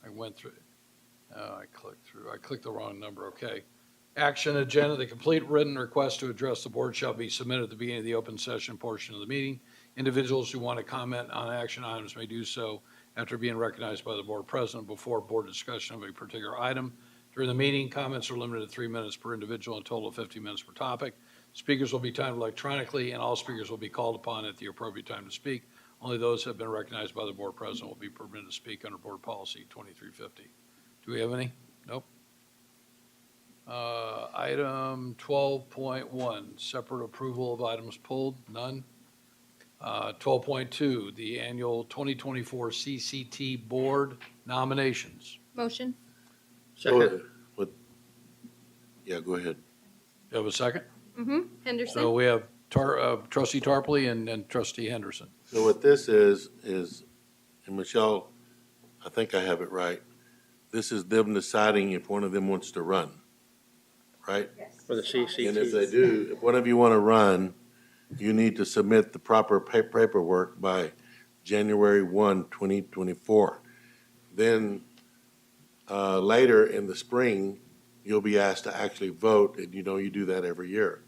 D: I went through. I clicked through. I clicked the wrong number. Okay. Action agenda. The complete written request to address the board shall be submitted at the beginning of the open session portion of the meeting. Individuals who want to comment on action items may do so after being recognized by the board president before board discussion of a particular item. During the meeting, comments are limited to 3 minutes per individual and a total of 50 minutes per topic. Speakers will be timed electronically, and all speakers will be called upon at the appropriate time to speak. Only those who have been recognized by the board president will be permitted to speak under board policy 2350. Do we have any? Nope. Item 12.1, separate approval of items pulled, none. 12.2, the annual 2024 CCT board nominations.
A: Motion?
C: Second?
G: Yeah, go ahead.
D: You have a second?
A: Mm-hmm. Henderson?
D: So we have trustee Tarpley and trustee Henderson.
G: So what this is, and Michelle, I think I have it right. This is them deciding if one of them wants to run, right?
C: For the CCT.
G: And if they do, if one of you want to run, you need to submit the proper paperwork by January 1, 2024. Then later in the spring, you'll be asked to actually vote, and you know you do that every year.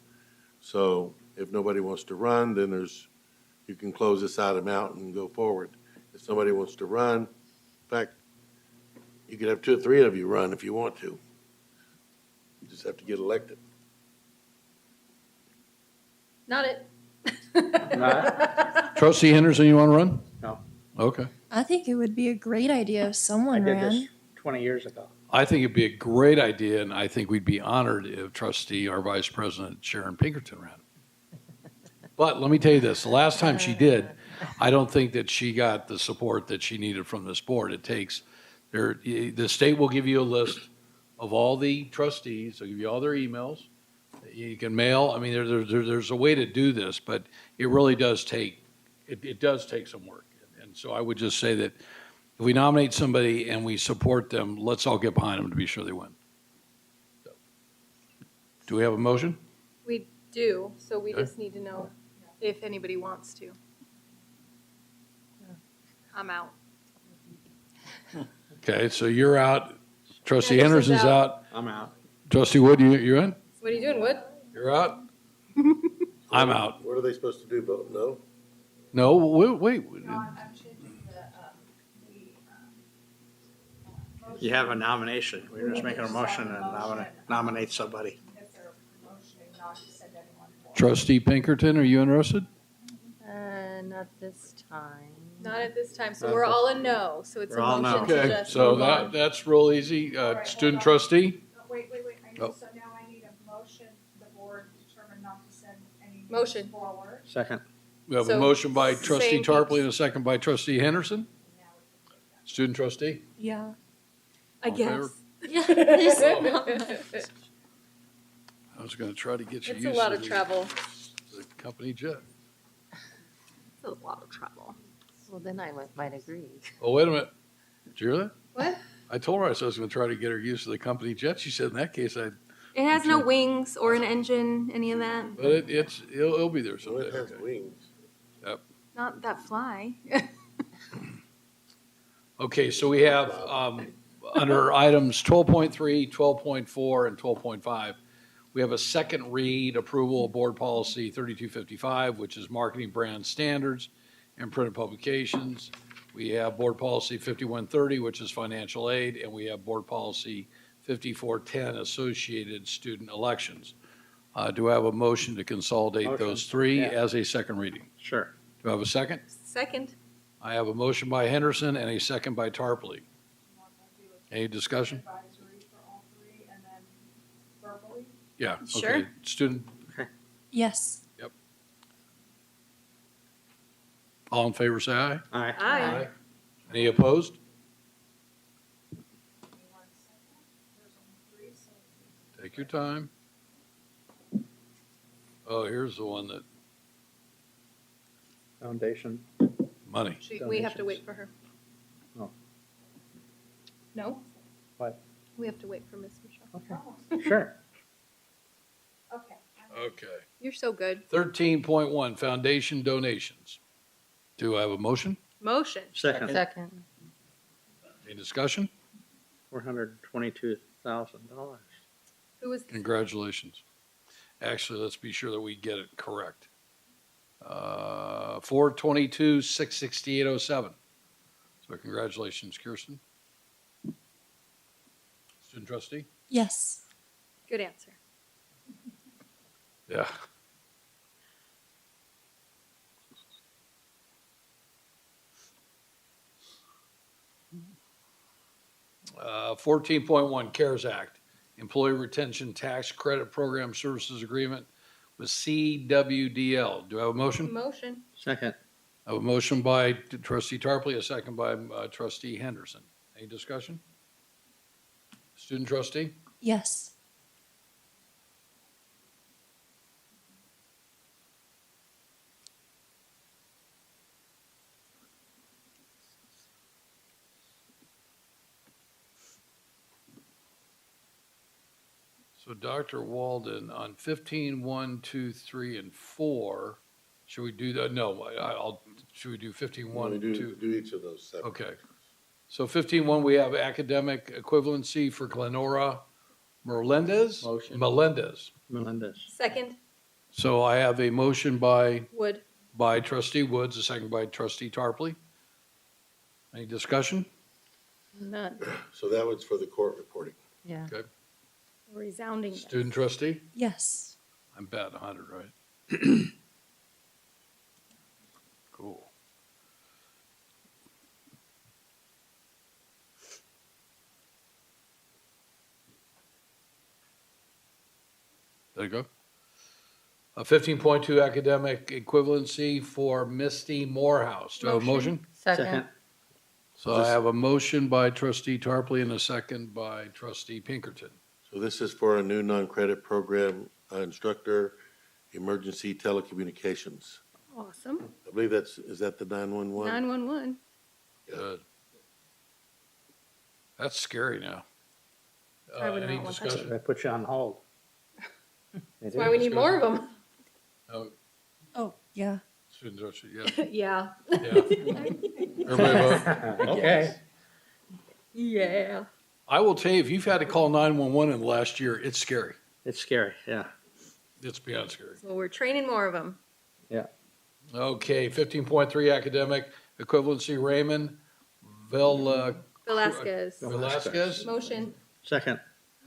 G: So if nobody wants to run, then you can close this item out and go forward. If somebody wants to run, in fact, you could have 2 or 3 of you run if you want to. You just have to get elected.
A: Not it.
D: Trustee Henderson, you want to run?
C: No.
D: Okay.
L: I think it would be a great idea if
C: I
L: someone
C: did
L: ran.
C: this 20 years ago.
D: I think it'd be a great idea, and I think we'd be honored if trustee, our vice president, Sharon Pinkerton ran. But let me tell you this, the last time she did, I don't think that she got the support that she needed from this board. It takes, the state will give you a list of all the trustees, they'll give you all their emails. You can mail, I mean, there's a way to do this, but it really does take, it does take some work. And so I would just say that if we nominate somebody and we support them, let's all get behind them to be sure they win. So, do we have a motion?
A: We do, so we
D: Okay.
A: just need to know if anybody wants to. I'm out.
D: Okay, so you're out. Trustee
A: Henderson's
D: Henderson's out.
C: I'm out.
D: Trustee Wood, you're in?
A: What are you doing, Wood?
D: You're out? I'm out.
G: What are they supposed to do, vote no?
D: No, wait.
C: You have a nomination. We're just making a motion and nominate somebody.
D: Trustee Pinkerton, are you interested?
J: Not this time.
A: Not at this time, so we're all a no, so it's a
C: We're all no.
A: motion to
D: Okay,
A: just
D: so
A: move on.
D: that's real easy. Student trustee?
B: Wait,
D: Oh.
B: so now I need a motion, the board determined not to send any
A: Motion.
B: names forward.
C: Second?
D: We have a
A: So,
D: motion by trustee
A: same
D: Tarpley and a second by trustee Henderson. Student trustee?
L: Yeah.
A: I
D: All in favor?
A: guess.
L: Yeah.
D: I was gonna try to get you
A: It's
D: used
A: a lot
D: to
A: of travel.
D: the company jet.
A: It's a lot of trouble.
J: Well, then I might agree.
D: Oh, wait a minute. Did you hear that?
A: What?
D: I told her I was gonna try to get her used to the company jet. She said in that case,
A: It has no wings or an engine, any of that.
D: but it'll be there
G: So
D: someday.
G: it has
D: Okay.
G: wings.
D: Yep.
A: Not that fly.
D: Okay, so we have, under items 12.3, 12.4, and 12.5, we have a second read approval of board policy 3255, which is marketing brand standards and printed publications. We have board policy 5130, which is financial aid, and we have board policy 5410, associated student elections. Do I have a motion to consolidate
C: Motion.
D: those three
C: Yeah.
D: as a second reading?
C: Sure.
D: Do I have a second?
A: Second.
D: I have a motion by Henderson and a second by Tarpley. Any discussion?
B: Advisory for all three and then verbally.
D: Yeah,
A: Sure.
D: okay. Student,
L: Yes.
D: all in favor, say aye.
C: Aye.
A: Aye.
D: Any opposed? Take your time. Oh, here's the one that,
C: Foundation.
D: money.
A: We have to wait for her.
C: Oh.
A: No?
C: What?
A: We have to wait for Miss Michelle.
C: Okay. Sure.
B: Okay.
D: Okay.
A: You're so good.
D: 13.1, foundation donations. Do I have a motion?
A: Motion.
C: Second.
J: Second.
D: Any discussion?
C: $422,000.
A: Who was?
D: Congratulations. Actually, let's be sure that we get it correct. 422,668.07. So congratulations, Kirsten. Student trustee?
L: Yes.
A: Good answer.
D: Yeah. Uh, 14.1 CARES Act, Employee Retention Tax Credit Program Services Agreement with CWDL. Do I have a motion?
A: Motion.
C: Second.
D: I have a motion by trustee Tarpley, a second by trustee Henderson. Any discussion? Student trustee?
L: Yes.
D: So Dr. Walden, on 15, 1, 2, 3, and 4, should we do that? No, should we do 15, 1, 2?
G: Do each of those separately.
D: Okay. So 15.1, we have academic equivalency for Glenora Melendez?
C: Motion.
D: Melendez.
A: Second.
D: So I have a motion by
A: Wood.
D: trustee Woods, a second by trustee Tarpley. Any discussion?
A: None.
G: So that was for the court reporting.
J: Yeah.
D: Okay.
A: Resounding. yes.
D: Student trustee?
L: Yes.
D: I'm batting 100, right? Cool. There you go. 15.2 academic equivalency for Misty Morehouse. Do I have a motion?
J: Second.
D: So I have a motion by trustee Tarpley and a second by trustee Pinkerton.
G: So this is for a new non-credit program instructor, emergency telecommunications.
A: Awesome.
G: I believe is that the 911?
A: 911.
D: Good. That's scary now.
A: I would
D: Any
A: not want that.
D: discussion?
C: They put you on hold.
A: That's why we need more of them.
D: Oh,
L: Oh, yeah.
D: student trustee, yeah.
A: Yeah.
D: Yeah. Everybody vote?
C: Okay.
A: Yeah.
D: I will tell you, if you've had to call 911 in the last year, it's scary.
C: It's scary, yeah.
D: It's beyond scary.
A: So we're training more of them.
C: Yeah.
D: Okay, 15.3 academic equivalency Raymond
A: Velasquez.
D: Velasquez.
A: Motion.
C: Second.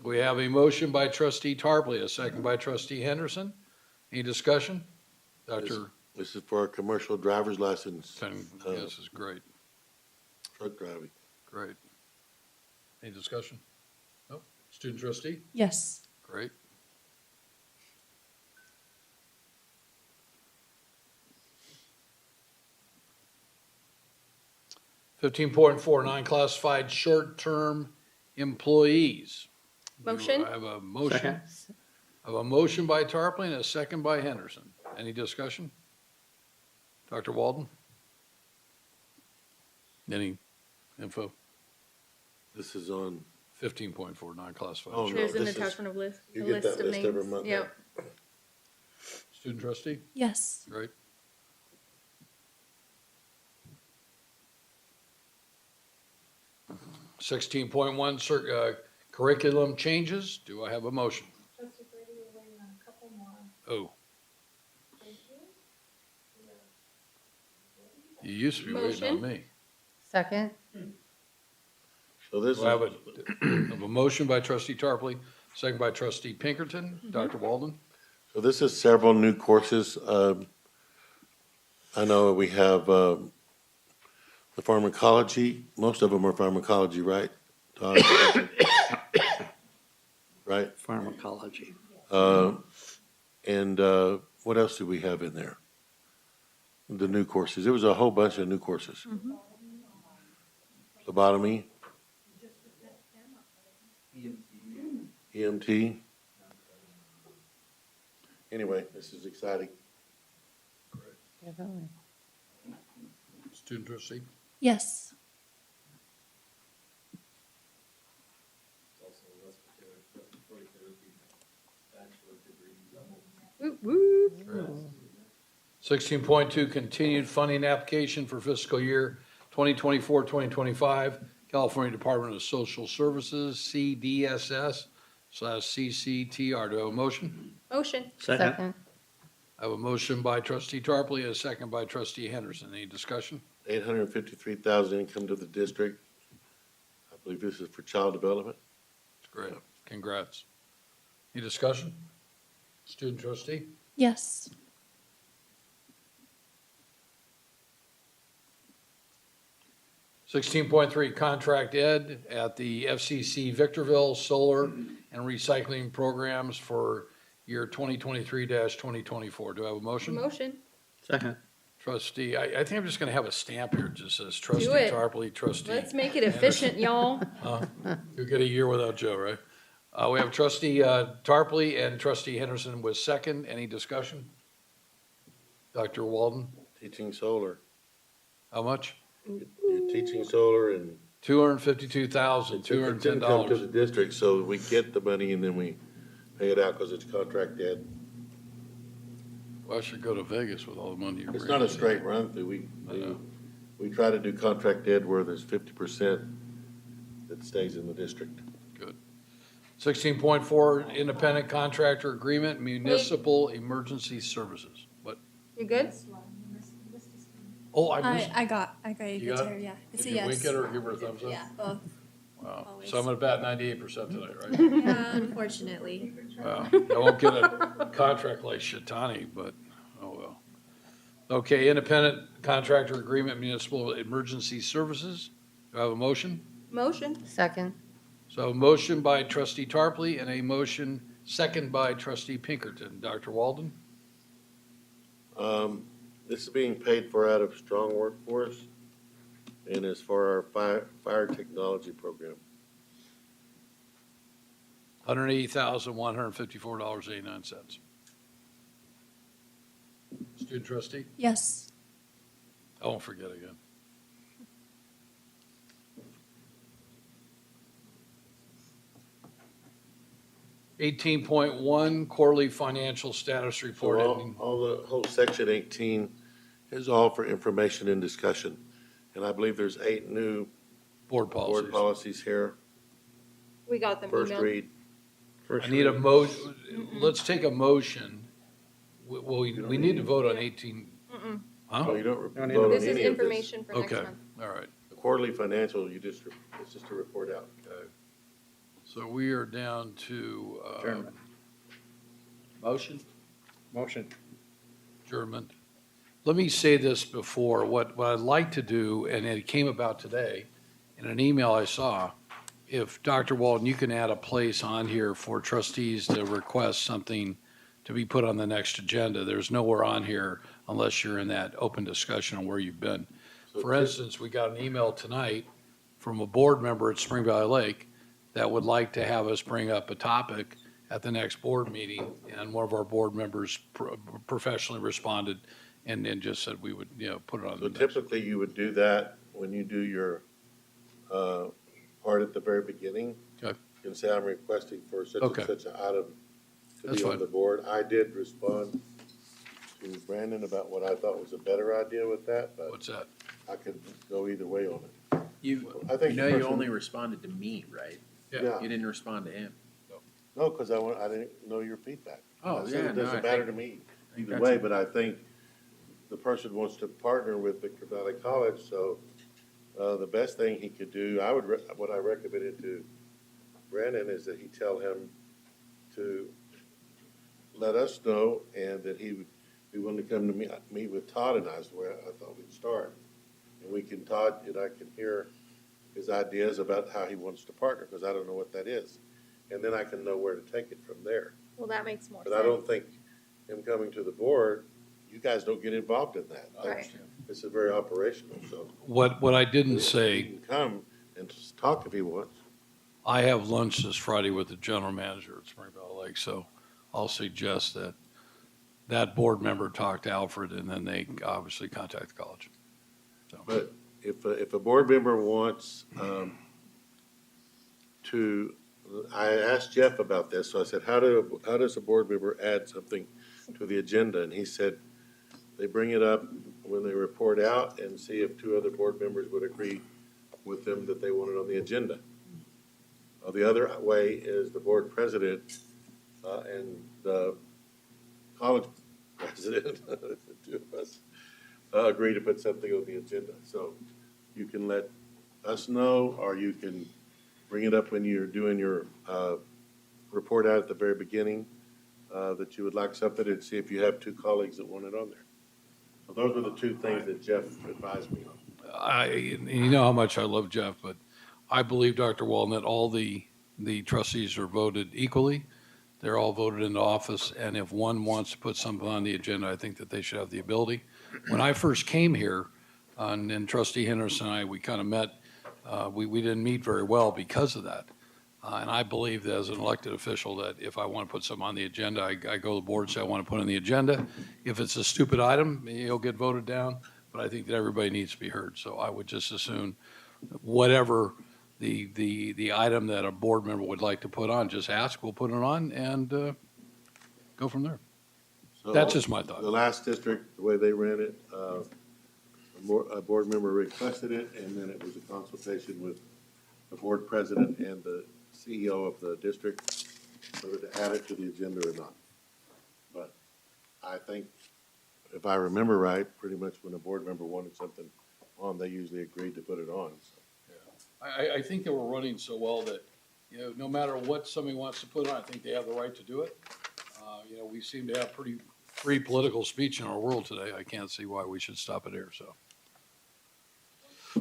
D: We have a motion by trustee Tarpley, a second by trustee Henderson. Any discussion? Dr.
G: This is for a commercial driver's license,
D: This is great,
G: truck driving.
D: great. Any discussion? No? Student trustee?
L: Yes.
D: Great. $15.4 non-classified short-term employees.
A: Motion.
D: I have a motion.
C: Second.
D: I have a motion by Tarpley and a second by Henderson. Any discussion? Dr. Walden? Any info?
G: This is on,
D: 15.4 non-classified.
G: Oh, no.
A: There's an
G: this is-
A: attachment of list.
G: you
A: a
G: get that
A: of
G: list every
A: names.
G: month,
A: Yep.
D: Student trustee?
L: Yes.
D: Great. $16.1 curriculum changes. Do I have a motion?
B: Trustee Brady, we're waiting on a couple more.
D: Oh,
B: Thank you.
D: you used to be waiting on
A: Motion.
D: me.
J: Second.
G: so this
D: Do I have
G: is,
D: have a motion by trustee Tarpley, second by trustee Pinkerton. Dr. Walden?
G: so this is several new courses. I know we have, the pharmacology, most of them are pharmacology, right? Todd? Right?
C: Pharmacology.
G: And what else do we have in there? The new courses. There was a whole bunch of new courses. Phlebotomy. EMT. Anyway, this is exciting.
D: Student trustee?
L: Yes.
A: Whoop, whoop.
D: 16.2, continued funding application for fiscal year 2024-2025, California Department of Social Services, CDSS/CCTR. Do I have a motion?
A: Motion.
C: Second.
D: I have a motion by trustee Tarpley and a second by trustee Henderson. Any discussion?
G: $853,000 income to the district. I believe this is for child development.
D: Great. Congrats. Any discussion? Student trustee?
L: Yes.
D: Sixteen point three, contract ed at the FCC Victorville Solar and Recycling Programs for year 2023-2024. Do I have a motion?
A: Motion.
C: Second.
D: Trustee, I think I'm just gonna have a stamp here that just says trustee
A: it.
D: Tarpley, trustee.
A: Let's make it efficient, y'all.
D: You'll get a year without Joe, right? We have trustee Tarpley and trustee Henderson with second. Any discussion? Dr. Walden,
G: Teaching solar.
D: how much?
G: You're teaching solar and.
D: $252,210.
G: It's income to the district, so we get the money and then we pay it out because it's contract ed.
D: Well, I should go to Vegas with all the money you're
G: It's
D: bringing.
G: not a straight run through. We try to do contract ed where there's 50% that stays in the district.
D: Good. 16.4, independent contractor agreement, municipal emergency services. What?
A: You good?
D: Oh, I missed.
L: I got
D: You
L: it
D: got
L: there, yeah. It's
D: Did
L: a
D: you
L: yes.
D: wink at her or give her a thumbs up?
L: Yeah, both.
D: Wow.
L: Always.
D: So I'm gonna bat 98% tonight, right?
L: Yeah, unfortunately.
D: Well, I won't get a contract like Shatani, but, oh well. Okay, independent contractor agreement, municipal emergency services. Do I have a motion?
A: Motion.
J: Second.
D: So a motion by trustee Tarpley and a motion second by trustee Pinkerton. Dr. Walden?
G: This is being paid for out of Strong Workforce and is for our fire technology program.
D: $180,154.89. Student trustee?
L: Yes.
D: I won't forget again. $18.1 quarterly financial status report.
G: So all the whole section 18 is all for information and discussion. And I believe there's 8 new
D: board
G: policies here.
A: We got them
G: First
A: emailed.
G: read.
D: I need a motion. Let's take a motion. Well, we need to vote on 18.
A: Mm-mm.
D: Huh?
G: No, you don't
C: Don't need
G: vote on
A: This
G: any
A: is
G: of this.
A: information for next
D: Okay,
A: month.
D: all right.
G: The quarterly financial, it's just a report out.
D: Okay. So we are down to
C: Adjournment.
D: motion?
C: Motion.
D: Adjournment. Let me say this before, what I'd like to do, and it came about today, in an email I saw, if Dr. Walden, you can add a place on here for trustees to request something to be put on the next agenda. There's nowhere on here unless you're in that open discussion on where you've been. For instance, we got an email tonight from a board member at Spring Valley Lake that would like to have us bring up a topic at the next board meeting, and one of our board members professionally responded and just said we would, put it on
G: So
D: the next.
G: typically you would do that when you do your part at the very beginning.
D: Okay.
G: You can say, I'm requesting for such
D: Okay.
G: and such an item to
D: That's
G: be on
D: fine.
G: the board. I did respond to Brandon about what I thought was a better idea with that, but
D: What's that?
G: I could go either way on it.
I: You
G: I think the
I: know, you
G: person-
I: only responded to me, right?
G: Yeah.
I: You didn't respond to him.
G: No, because I didn't know your feedback.
I: Oh,
G: I said
I: yeah,
G: It
I: no,
G: doesn't
I: I
G: matter to
I: think-
G: me
I: I think
G: either
I: that's
G: way,
I: a-
G: but I think the person wants to partner with Victor Valley College, so the best thing he could do, what I recommended to Brandon is that he tell him to let us know and that he would be willing to come to meet with Todd and I is where I thought we'd start. And Todd and I can hear his ideas about how he wants to partner, because I don't know what that is. And then I can know where to take it from there.
A: Well, that makes more
G: But
A: sense.
G: I don't think him coming to the board, you guys don't get involved in that.
A: Right.
G: This is very operational, so.
D: What I didn't
G: You
D: say,
G: can come, and just talk if he wants.
D: I have lunch this Friday with the general manager at Springvale Lake, so I'll suggest that that board member talk to Alfred, and then they obviously contact the college. So.
G: But if a board member wants I asked Jeff about this, so I said, how does a board member add something to the agenda? And he said, they bring it up when they report out and see if two other board members would agree with them that they want it on the agenda. The other way is the board president and the college president, the two of us, agree to put something on the agenda. So you can let us know, or you can bring it up when you're doing your report out at the very beginning, that you would like something, and see if you have two colleagues that want it on there. So those were the two things that Jeff advised me on.
D: You know how much I love Jeff, but I believe, Dr. Walden, that all the trustees are voted equally. They're all voted into office, and if one wants to put something on the agenda, I think that they should have the ability. When I first came here, and Trustee Henderson and I, we kind of met, we didn't meet very well because of that. And I believe that as an elected official, that if I want to put something on the agenda, I go to the board and say I want to put it on the agenda. If it's a stupid item, it'll get voted down, but I think that everybody needs to be heard. So I would just assume whatever the item that a board member would like to put on, just ask, we'll put it on, and go from there.
G: So
D: That's just my thought.
G: The last district, the way they ran it, a board member requested it, and then it was a consultation with the board president and the CEO of the district, whether to add it to the agenda or not. But I think, if I remember right, pretty much when a board member wanted something on, they usually agreed to put it on. So.
D: I think that we're running so well that, no matter what somebody wants to put on, I think they have the right to do it. We seem to have pretty free political speech in our world today. I can't see why we should stop it here, so.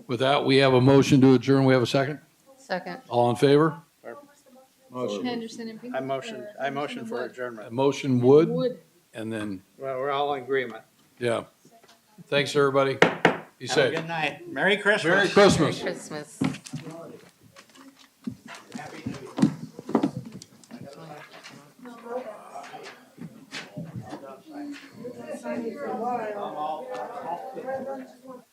D: With that, we have a motion to adjourn. We have a second?
J: Second.
D: All in favor?
C: Motion.
A: Henderson and Pink.
C: I motion for adjournment.
D: Motion would, and then,
C: Well, we're all in agreement.
D: yeah. Thanks, everybody. Be
C: Have a
D: safe.
C: good night. Merry Christmas.
D: Merry Christmas.
J: Merry Christmas.
B: Happy New Year.